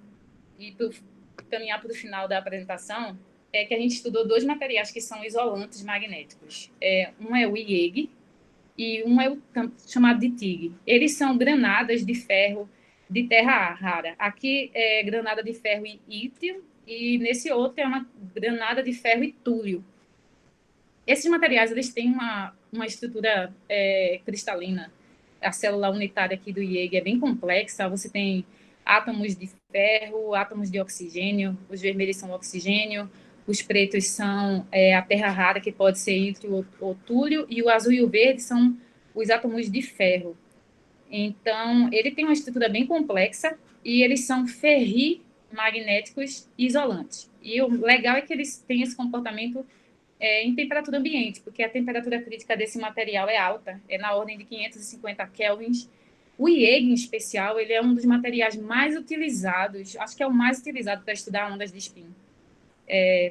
caminhar para o final da apresentação é que a gente estudou 2 materiais que são isolantes magnéticos. Um é o IEG e um é o chamado de TIG. Eles são granadas de ferro de terra rara. Aqui é granada de ferro e ítrio, e nesse outro é uma granada de ferro e túrio. Esses materiais eles têm uma estrutura cristalina. A célula unitária aqui do IEG é bem complexa. Você tem átomos de ferro, átomos de oxigênio, os vermelhos são oxigênio, os pretos são a terra rara, que pode ser ítrio ou túrio, e o azul e o verde são os átomos de ferro. Então, ele tem uma estrutura bem complexa e eles são ferrimagnéticos isolantes. E o legal é que eles têm esse comportamento em temperatura ambiente, porque a temperatura crítica desse material é alta, é na ordem de 550 kelvins. O IEG, em especial, ele é um dos materiais mais utilizados, acho que é o mais utilizado para estudar ondas de spin,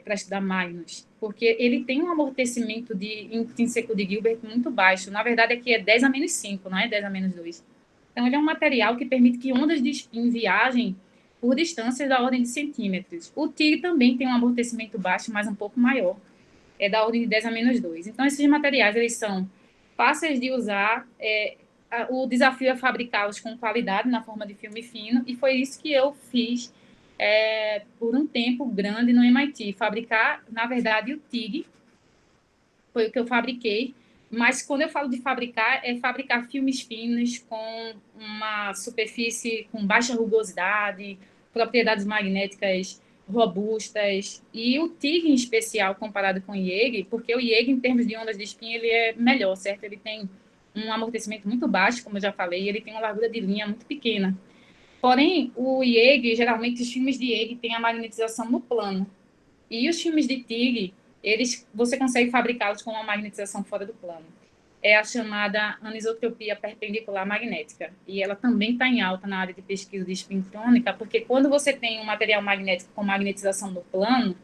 para estudar magnos, porque ele tem um amortecimento intrínseco de Gilbert muito baixo. Na verdade, aqui é 10 a menos 5, não é 10 a menos 2. Então, ele é um material que permite que ondas de spin viajem por distâncias da ordem de centímetros. O TIG também tem um amortecimento baixo, mas um pouco maior, é da ordem de 10 a menos 2. Então, esses materiais, eles são fáceis de usar, o desafio é fabricá-los com qualidade, na forma de filme fino, e foi isso que eu fiz por um tempo grande no MIT. Fabricar, na verdade, o TIG, foi o que eu fabriquei, mas quando eu falo de fabricar, é fabricar filmes finos com uma superfície com baixa rugosidade, propriedades magnéticas robustas, e o TIG em especial comparado com o IEG, porque o IEG, em termos de ondas de spin, ele é melhor, certo? Ele tem um amortecimento muito baixo, como eu já falei, e ele tem uma largura de linha muito pequena. Porém, o IEG, geralmente os filmes de IEG têm a magnetização no plano, e os filmes de TIG, você consegue fabricá-los com uma magnetização fora do plano. É a chamada anisotropia perpendicular magnética. E ela também está em alta na área de pesquisa de espintrônica, porque quando você tem um material magnético com magnetização no plano,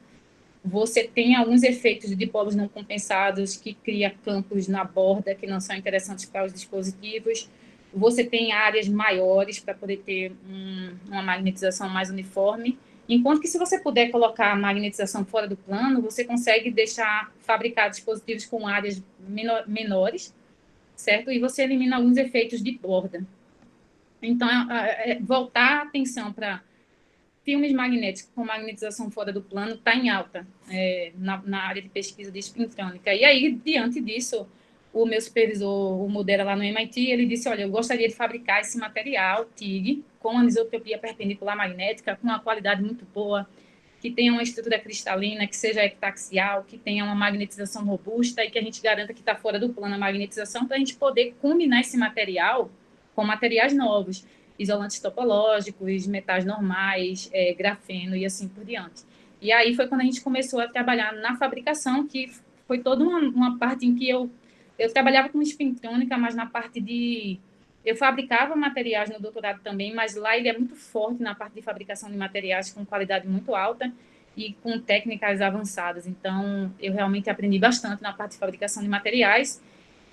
você tem alguns efeitos de dipolos não compensados que cria campos na borda que não são interessantes para os dispositivos. Você tem áreas maiores para poder ter uma magnetização mais uniforme. Enquanto que, se você puder colocar a magnetização fora do plano, você consegue fabricar dispositivos com áreas menores, certo? E você elimina alguns efeitos de borda. Então, voltar a atenção para filmes magnéticos com magnetização fora do plano está em alta na área de pesquisa de espintrônica. E aí, diante disso, o meu supervisor, o Mudera lá no MIT, ele disse, olha, eu gostaria de fabricar esse material, TIG, com anisotropia perpendicular magnética, com uma qualidade muito boa, que tenha uma estrutura cristalina, que seja epitaxial, que tenha uma magnetização robusta e que a gente garanta que está fora do plano a magnetização, para a gente poder combinar esse material com materiais novos, isolantes topológicos, metais normais, grafeno e assim por diante. E aí foi quando a gente começou a trabalhar na fabricação, que foi toda uma parte em que eu trabalhava com espintrônica, mas na parte de... Eu fabricava materiais no doutorado também, mas lá ele é muito forte na parte de fabricação de materiais com qualidade muito alta. e com técnicas avançadas. Então, eu realmente aprendi bastante na parte de fabricação de materiais,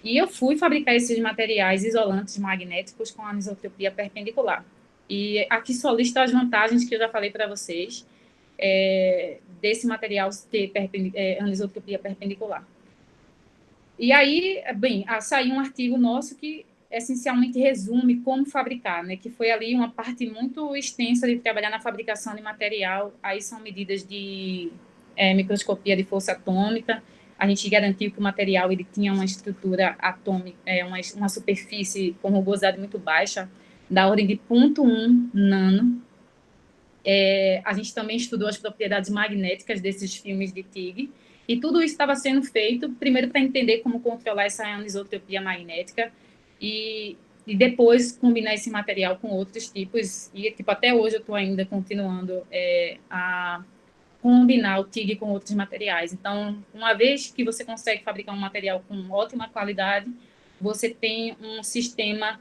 e eu fui fabricar esses materiais isolantes magnéticos com anisotropia perpendicular. E aqui só listo as vantagens que eu já falei para vocês, desse material ter anisotropia perpendicular. E aí, bem, saiu um artigo nosso que essencialmente resume como fabricar, né? Que foi ali uma parte muito extensa de trabalhar na fabricação de material. Aí são medidas de microscopia de força atômica. A gente garantiu que o material ele tinha uma estrutura atômica, uma superfície com rugosidade muito baixa, da ordem de 0,1 nano. A gente também estudou as propriedades magnéticas desses filmes de TIG, e tudo isso estava sendo feito, primeiro, para entender como controlar essa anisotropia magnética, e depois combinar esse material com outros tipos, e tipo, até hoje eu estou ainda continuando a combinar o TIG com outros materiais. Então, uma vez que você consegue fabricar um material com ótima qualidade, você tem um sistema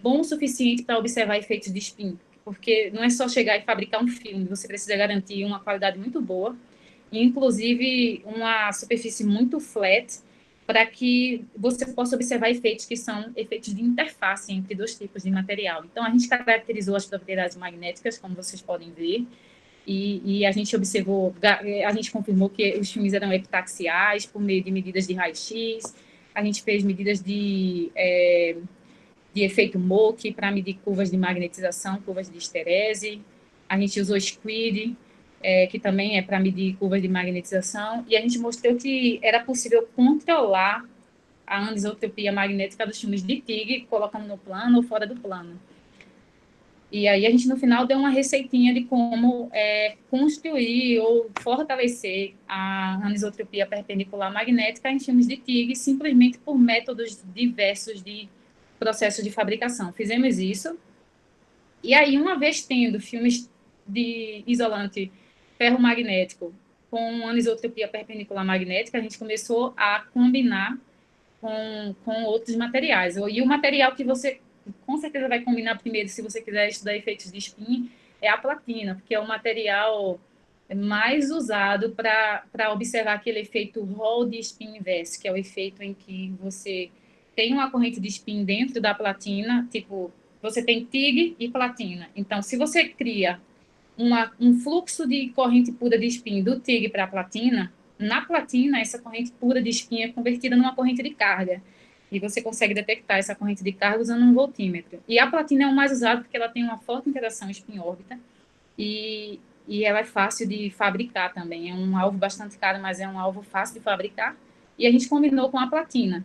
bom o suficiente para observar efeitos de spin, porque não é só chegar e fabricar um filme, você precisa garantir uma qualidade muito boa, e inclusive uma superfície muito flat, para que você possa observar efeitos que são efeitos de interface entre dois tipos de material. Então, a gente caracterizou as propriedades magnéticas, como vocês podem ver, e a gente observou, a gente confirmou que os filmes eram epitaxiais por meio de medidas de raio-x, a gente fez medidas de efeito Mock para medir curvas de magnetização, curvas de esterese, a gente usou SQUID, que também é para medir curvas de magnetização, e a gente mostrou que era possível controlar a anisotropia magnética dos filmes de TIG, colocando no plano ou fora do plano. E aí a gente, no final, deu uma receitinha de como construir ou fortalecer a anisotropia perpendicular magnética em filmes de TIG, simplesmente por métodos diversos de processo de fabricação. Fizemos isso. E aí, uma vez tendo filmes de isolante ferromagnético com anisotropia perpendicular magnética, a gente começou a combinar com outros materiais. E o material que você com certeza vai combinar primeiro, se você quiser estudar efeitos de spin, é a platina, porque é o material mais usado para observar aquele efeito Hall de spin inverse, que é o efeito em que você tem uma corrente de spin dentro da platina, tipo, você tem TIG e platina. Então, se você cria um fluxo de corrente pura de spin do TIG para a platina, na platina, essa corrente pura de spin é convertida numa corrente de carga. E você consegue detectar essa corrente de carga usando um voltímetro. E a platina é o mais usado porque ela tem uma forte interação spin-órbita e ela é fácil de fabricar também. É um alvo bastante caro, mas é um alvo fácil de fabricar. E a gente combinou com a platina.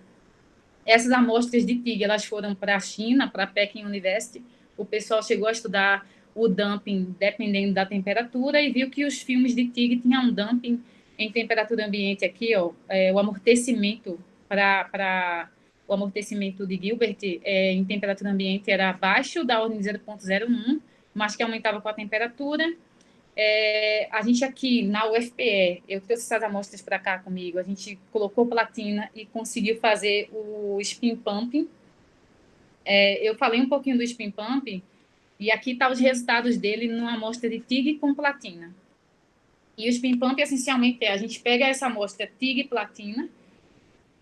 Essas amostras de TIG, elas foram para a China, para a Peking University. O pessoal chegou a estudar o dumping dependendo da temperatura e viu que os filmes de TIG tinham um dumping em temperatura ambiente aqui, ó, o amortecimento o amortecimento de Gilbert em temperatura ambiente era abaixo da ordem de 0,01, mas que aumentava com a temperatura. A gente aqui na UFPE, eu trouxe essas amostras para cá comigo, a gente colocou platina e conseguiu fazer o spin pumping. Eu falei um pouquinho do spin pumping, e aqui estão os resultados dele numa amostra de TIG com platina. E o spin pump, essencialmente, a gente pega essa amostra TIG e platina,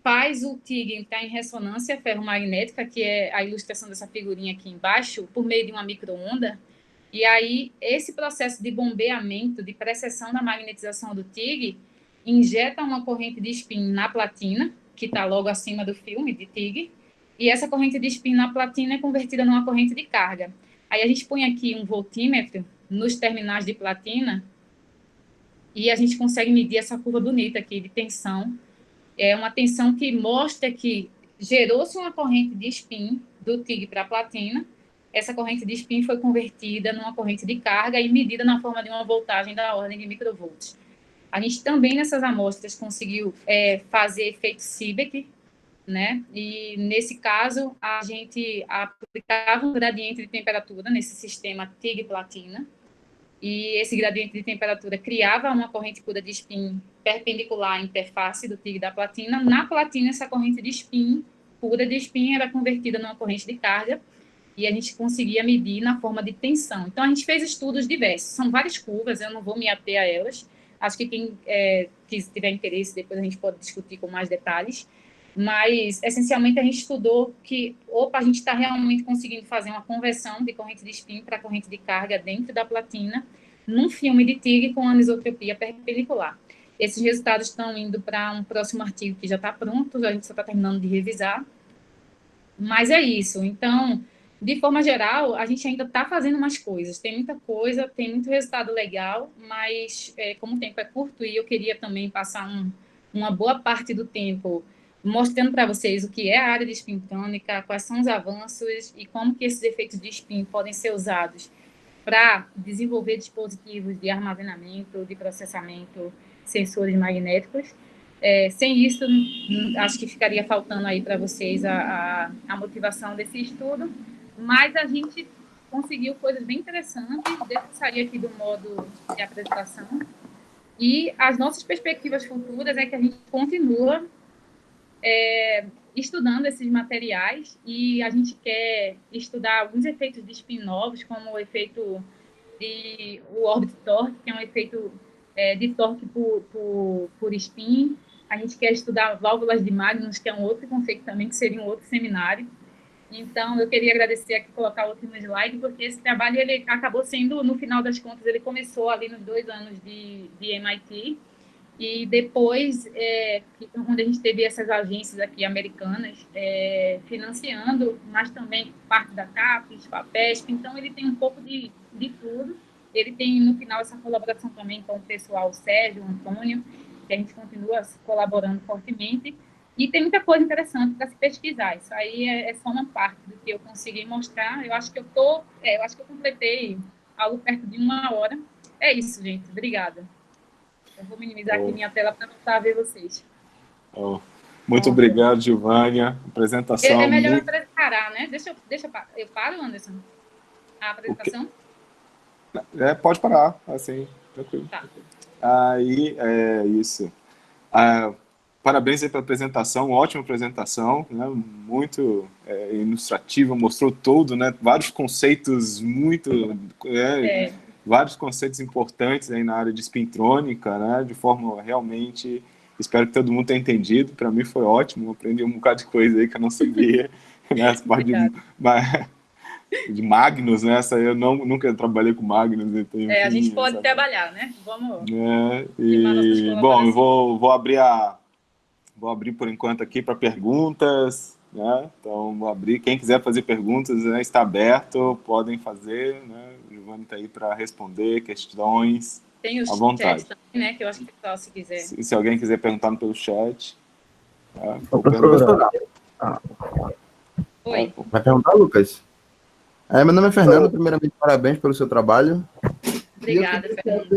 faz o TIG entrar em ressonância ferromagnética, que é a ilustração dessa figurinha aqui embaixo, por meio de uma micro-onda, e aí esse processo de bombeamento, de precessão da magnetização do TIG, injeta uma corrente de spin na platina, que está logo acima do filme de TIG, e essa corrente de spin na platina é convertida numa corrente de carga. Aí a gente põe aqui um voltímetro nos terminais de platina e a gente consegue medir essa curva bonita aqui de tensão. É uma tensão que mostra que gerou-se uma corrente de spin do TIG para a platina. Essa corrente de spin foi convertida numa corrente de carga e medida na forma de uma voltagem da ordem de microvolts. A gente também, nessas amostras, conseguiu fazer efeito Seebeck, né? E, nesse caso, a gente aplicava um gradiente de temperatura nesse sistema TIG-platina, e esse gradiente de temperatura criava uma corrente pura de spin perpendicular à interface do TIG da platina. Na platina, essa corrente de spin, pura de spin, era convertida numa corrente de carga, e a gente conseguia medir na forma de tensão. Então, a gente fez estudos diversos. São várias curvas, eu não vou me ater a elas, Acho que quem tiver interesse, depois a gente pode discutir com mais detalhes. Mas, essencialmente, a gente estudou que, a gente está realmente conseguindo fazer uma conversão de corrente de spin para corrente de carga dentro da platina, num filme de TIG com anisotropia perpendicular. Esses resultados estão indo para um próximo artigo que já está pronto, a gente só está terminando de revisar. Mas é isso. Então, de forma geral, a gente ainda está fazendo umas coisas. Tem muita coisa, tem muito resultado legal, mas como o tempo é curto e eu queria também passar uma boa parte do tempo mostrando para vocês o que é a área de spin tônica, quais são os avanços e como que esses efeitos de spin podem ser usados para desenvolver dispositivos de armazenamento, de processamento, sensores magnéticos. Sem isso, acho que ficaria faltando aí para vocês a motivação desse estudo, mas a gente conseguiu coisas bem interessantes, deixa eu sair aqui do modo de apresentação, e as nossas perspectivas futuras é que a gente continua estudando esses materiais e a gente quer estudar alguns efeitos de spin novos, como o efeito o orbit torque, que é um efeito de torque por spin. A gente quer estudar válvulas de Magnus, que é um outro conceito também, que seria um outro seminário. Então, eu queria agradecer aqui, colocar o último slide, porque esse trabalho ele acabou sendo, no final das contas, ele começou ali nos 2 anos de MIT, e depois, onde a gente teve essas agências aqui americanas financiando, mas também parte da CAPES, FAPESP, então ele tem um pouco de tudo. Ele tem, no final, essa colaboração também com o pessoal, o Sérgio, o Antônio, que a gente continua colaborando fortemente, e tem muita coisa interessante para se pesquisar. Isso aí é só uma parte do que eu consegui mostrar. Eu acho que eu completei algo perto de 1 hora. É isso, gente. Obrigada. Eu vou minimizar aqui minha tela para não estar a ver vocês. Muito obrigado, Gilvânia. Apresentação. É melhor parar, né? Eu paro, Anderson? A apresentação? Pode parar, assim, tranquilo. Tá. Aí, isso. Parabéns aí pela apresentação, ótima apresentação, né? Muito ilustrativa, mostrou todo, né? Vários conceitos vários conceitos importantes aí na área de spintrônica, né? De forma realmente, espero que todo mundo tenha entendido. Para mim foi ótimo, aprendi um bocado de coisa aí que eu não sabia, né? Essa parte de Magnus, né? Essa eu nunca trabalhei com Magnus. Então, enfim, a gente pode trabalhar, né? Vamos. Bom, eu vou abrir por enquanto aqui para perguntas, né? Então vou abrir. Quem quiser fazer perguntas, né, está aberto, podem fazer, né? O Giovanni está aí para responder questões. Tem o à vontade. Chat também, né? Que eu acho que o pessoal, se quiser. Se alguém quiser perguntar pelo chat. Professora. Oi. Vai perguntar, Lucas? Meu nome é Fernando. Primeiramente, parabéns pelo seu trabalho. Obrigada, Fernando.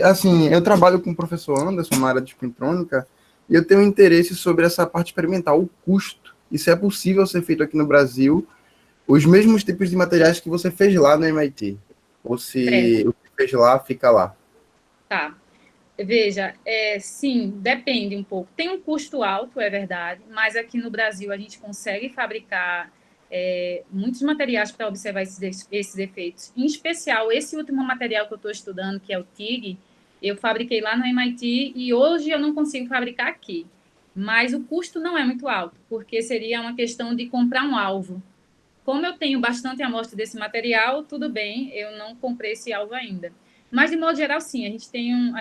Assim, eu trabalho com o professor Anderson na área de spintrônica e eu tenho interesse sobre essa parte experimental, o custo, e se é possível ser feito aqui no Brasil os mesmos tipos de materiais que você fez lá no MIT, ou se o que fez lá, fica lá. Tá. Veja, sim, depende um pouco. Tem um custo alto, é verdade, mas aqui no Brasil a gente consegue fabricar muitos materiais para observar esses efeitos. Em especial, esse último material que eu estou estudando, que é o TIG, eu fabriquei lá no MIT e hoje eu não consigo fabricar aqui. Mas o custo não é muito alto, porque seria uma questão de comprar um alvo. Como eu tenho bastante amostra desse material, tudo bem, eu não comprei esse alvo ainda. Mas, de modo geral, sim, a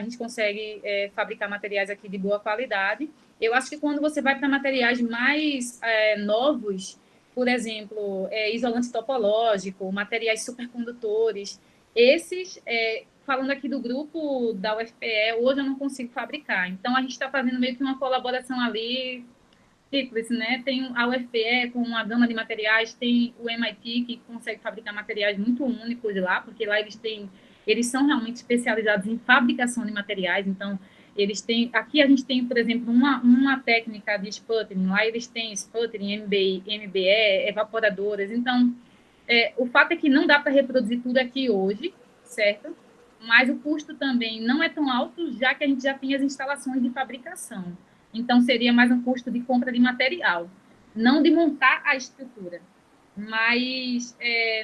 gente consegue fabricar materiais aqui de boa qualidade. Eu acho que quando você vai para materiais mais novos, por exemplo, isolante topológico, materiais supercondutores, esses, falando aqui do grupo da UFPE, hoje eu não consigo fabricar. Então, a gente está fazendo meio que uma colaboração ali, tríplice, né? Tem a UFPE com uma gama de materiais, tem o MIT, que consegue fabricar materiais muito únicos lá, porque lá eles são realmente especializados em fabricação de materiais, então aqui a gente tem, por exemplo, uma técnica de sputtering, lá eles têm sputtering, MBE, evaporadoras, então o fato é que não dá para reproduzir tudo aqui hoje, certo? Mas o custo também não é tão alto, já que a gente já tem as instalações de fabricação, então seria mais um custo de compra de material, não de montar a estrutura. Mas,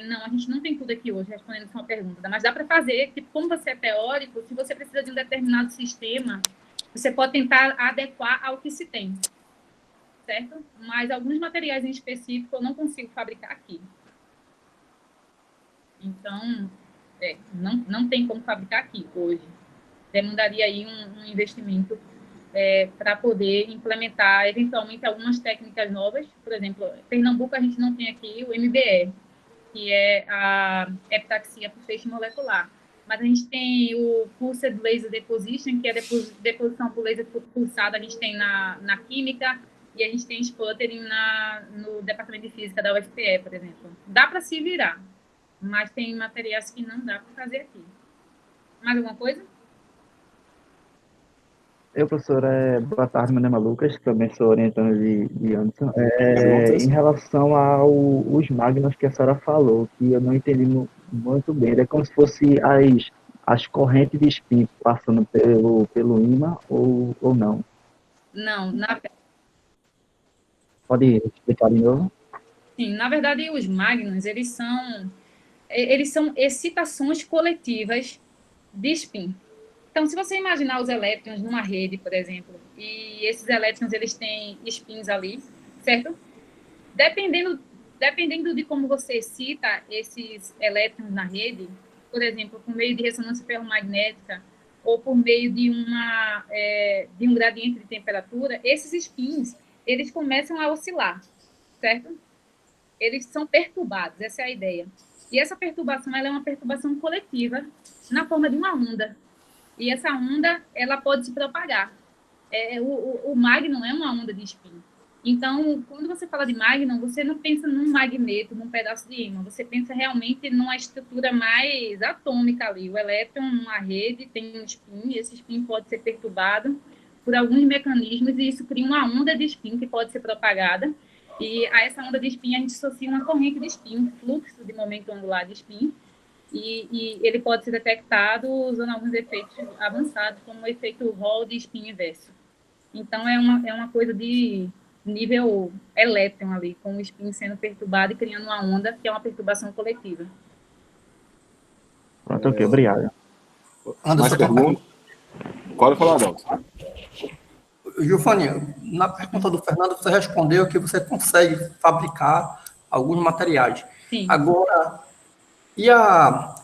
não, a gente não tem tudo aqui hoje, respondendo a sua pergunta, mas dá para fazer, tipo, como você é teórico, se você precisa de um determinado sistema, você pode tentar adequar ao que se tem, certo? Mas alguns materiais em específico eu não consigo fabricar aqui. Então, não tem como fabricar aqui hoje. Demandaria aí um investimento para poder implementar, eventualmente, algumas técnicas novas. Por exemplo, em Pernambuco, a gente não tem aqui o MBE, que é a epitaxia por feixe molecular. Mas a gente tem o Pulsed Laser Deposition, que é deposição por laser pulsado, a gente tem na química, e a gente tem sputtering no departamento de física da UFPE, por exemplo. Dá para se virar, mas tem materiais que não dá para fazer aqui. Mais alguma coisa? Eu, professor, boa tarde, meu nome é Lucas, também sou orientando de Anderson. Perguntas? Em relação aos magnos que a senhora falou, que eu não entendi muito bem, é como se fosse as correntes de spin passando pelo ímã ou não? Não, Pode explicar de novo? sim, na verdade, os magnons, eles são excitações coletivas de spin. Então, se você imaginar os elétrons numa rede, por exemplo, e esses elétrons eles têm spins ali, certo? Dependendo de como você excita esses elétrons na rede, por exemplo, por meio de ressonância ferromagnética ou por meio de um gradiente de temperatura, esses spins eles começam a oscilar, certo? Eles são perturbados, essa é a ideia. E essa perturbação ela é uma perturbação coletiva na forma de uma onda. E essa onda ela pode se propagar. O Magnum é uma onda de spin. Então, quando você fala de Magnum, você não pensa num magneto, num pedaço de ímã, você pensa realmente numa estrutura mais atômica ali. O elétron, numa rede, tem um spin, e esse spin pode ser perturbado por alguns mecanismos, e isso cria uma onda de spin que pode ser propagada. E a essa onda de spin a gente associa uma corrente de spin, um fluxo de momento angular de spin, e ele pode ser detectado usando alguns efeitos avançados, como o efeito Hall de spin inverso. Então, é uma coisa de nível elétron ali, com o spin sendo perturbado e criando uma onda, que é uma perturbação coletiva. Pronto, ok, obrigado. Mais perguntas? Pode falar, Adalto. Giovanni, na pergunta do Fernando, você respondeu que você consegue fabricar alguns materiais. Sim. Agora, e a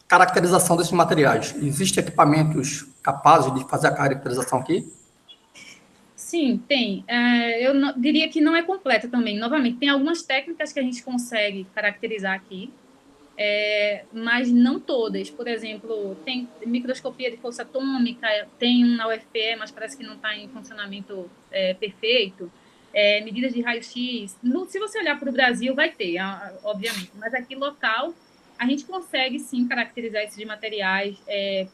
caracterização desses materiais? Existem equipamentos capazes de fazer a caracterização aqui? Sim, tem. Eu diria que não é completa também. Novamente, tem algumas técnicas que a gente consegue caracterizar aqui, mas não todas. Por exemplo, tem microscopia de força atômica, tem um na UFPE, mas parece que não está em funcionamento perfeito. Medidas de raio-x. Se você olhar para o Brasil, vai ter, obviamente, mas aqui local a gente consegue sim caracterizar esses materiais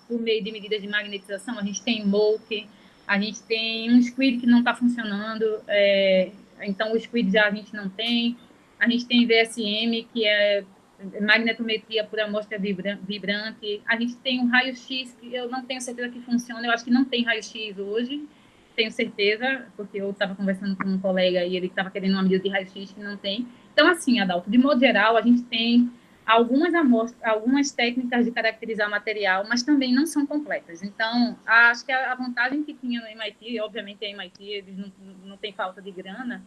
por meio de medidas de magnetização. A gente tem MOLC, a gente tem um squid que não está funcionando, então o squid já a gente não tem. A gente tem VSM, que é magnetometria por amostra vibrante. A gente tem um raio-x, que eu não tenho certeza que funciona, eu acho que não tem raio-x hoje, tenho certeza, porque eu estava conversando com um colega e ele estava querendo uma medida de raio-x que não tem. Então, assim, Adalto, de modo geral, a gente tem algumas técnicas de caracterizar material, mas também não são completas. Então, acho que a vantagem que tinha no MIT, obviamente a MIT, eles não têm falta de grana,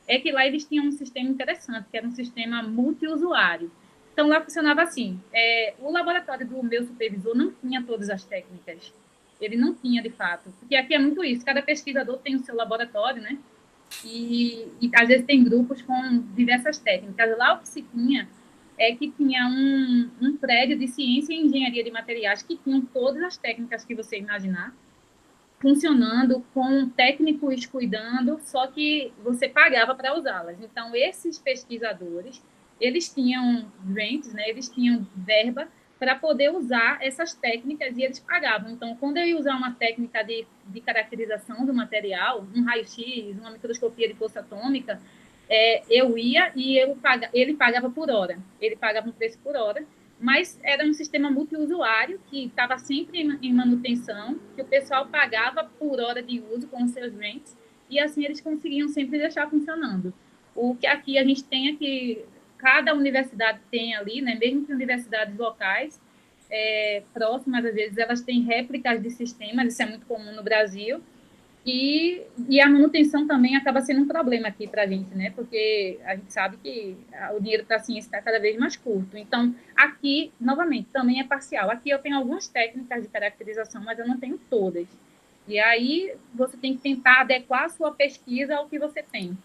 é que lá eles tinham um sistema interessante, que era um sistema multiusuário. Então, lá funcionava assim, o laboratório do meu supervisor não tinha todas as técnicas, ele não tinha, de fato, porque aqui é muito isso, cada pesquisador tem o seu laboratório, né? E às vezes tem grupos com diversas técnicas. Lá o que se tinha é que tinha um prédio de ciência e engenharia de materiais que tinham todas as técnicas que você imaginar, funcionando, com técnicos cuidando, só que você pagava para usá-las. Então, esses pesquisadores, eles tinham grants, né, eles tinham verba para poder usar essas técnicas e eles pagavam. Então, quando eu ia usar uma técnica de caracterização do material, um raio-x, uma microscopia de força atômica, eu ia e ele pagava por hora. Ele pagava um preço por hora, mas era um sistema multiusuário que estava sempre em manutenção, que o pessoal pagava por hora de uso com os seus grants, e assim eles conseguiam sempre deixar funcionando. O que aqui a gente tem é que cada universidade tem ali, né, mesmo que universidades locais, próximas, às vezes, elas têm réplicas de sistemas, isso é muito comum no Brasil, e a manutenção também acaba sendo um problema aqui para a gente, né? Porque a gente sabe que o dinheiro para a ciência está cada vez mais curto. Então, aqui, novamente, também é parcial. Aqui eu tenho algumas técnicas de caracterização, mas eu não tenho todas. E aí você tem que tentar adequar a sua pesquisa ao que você tem.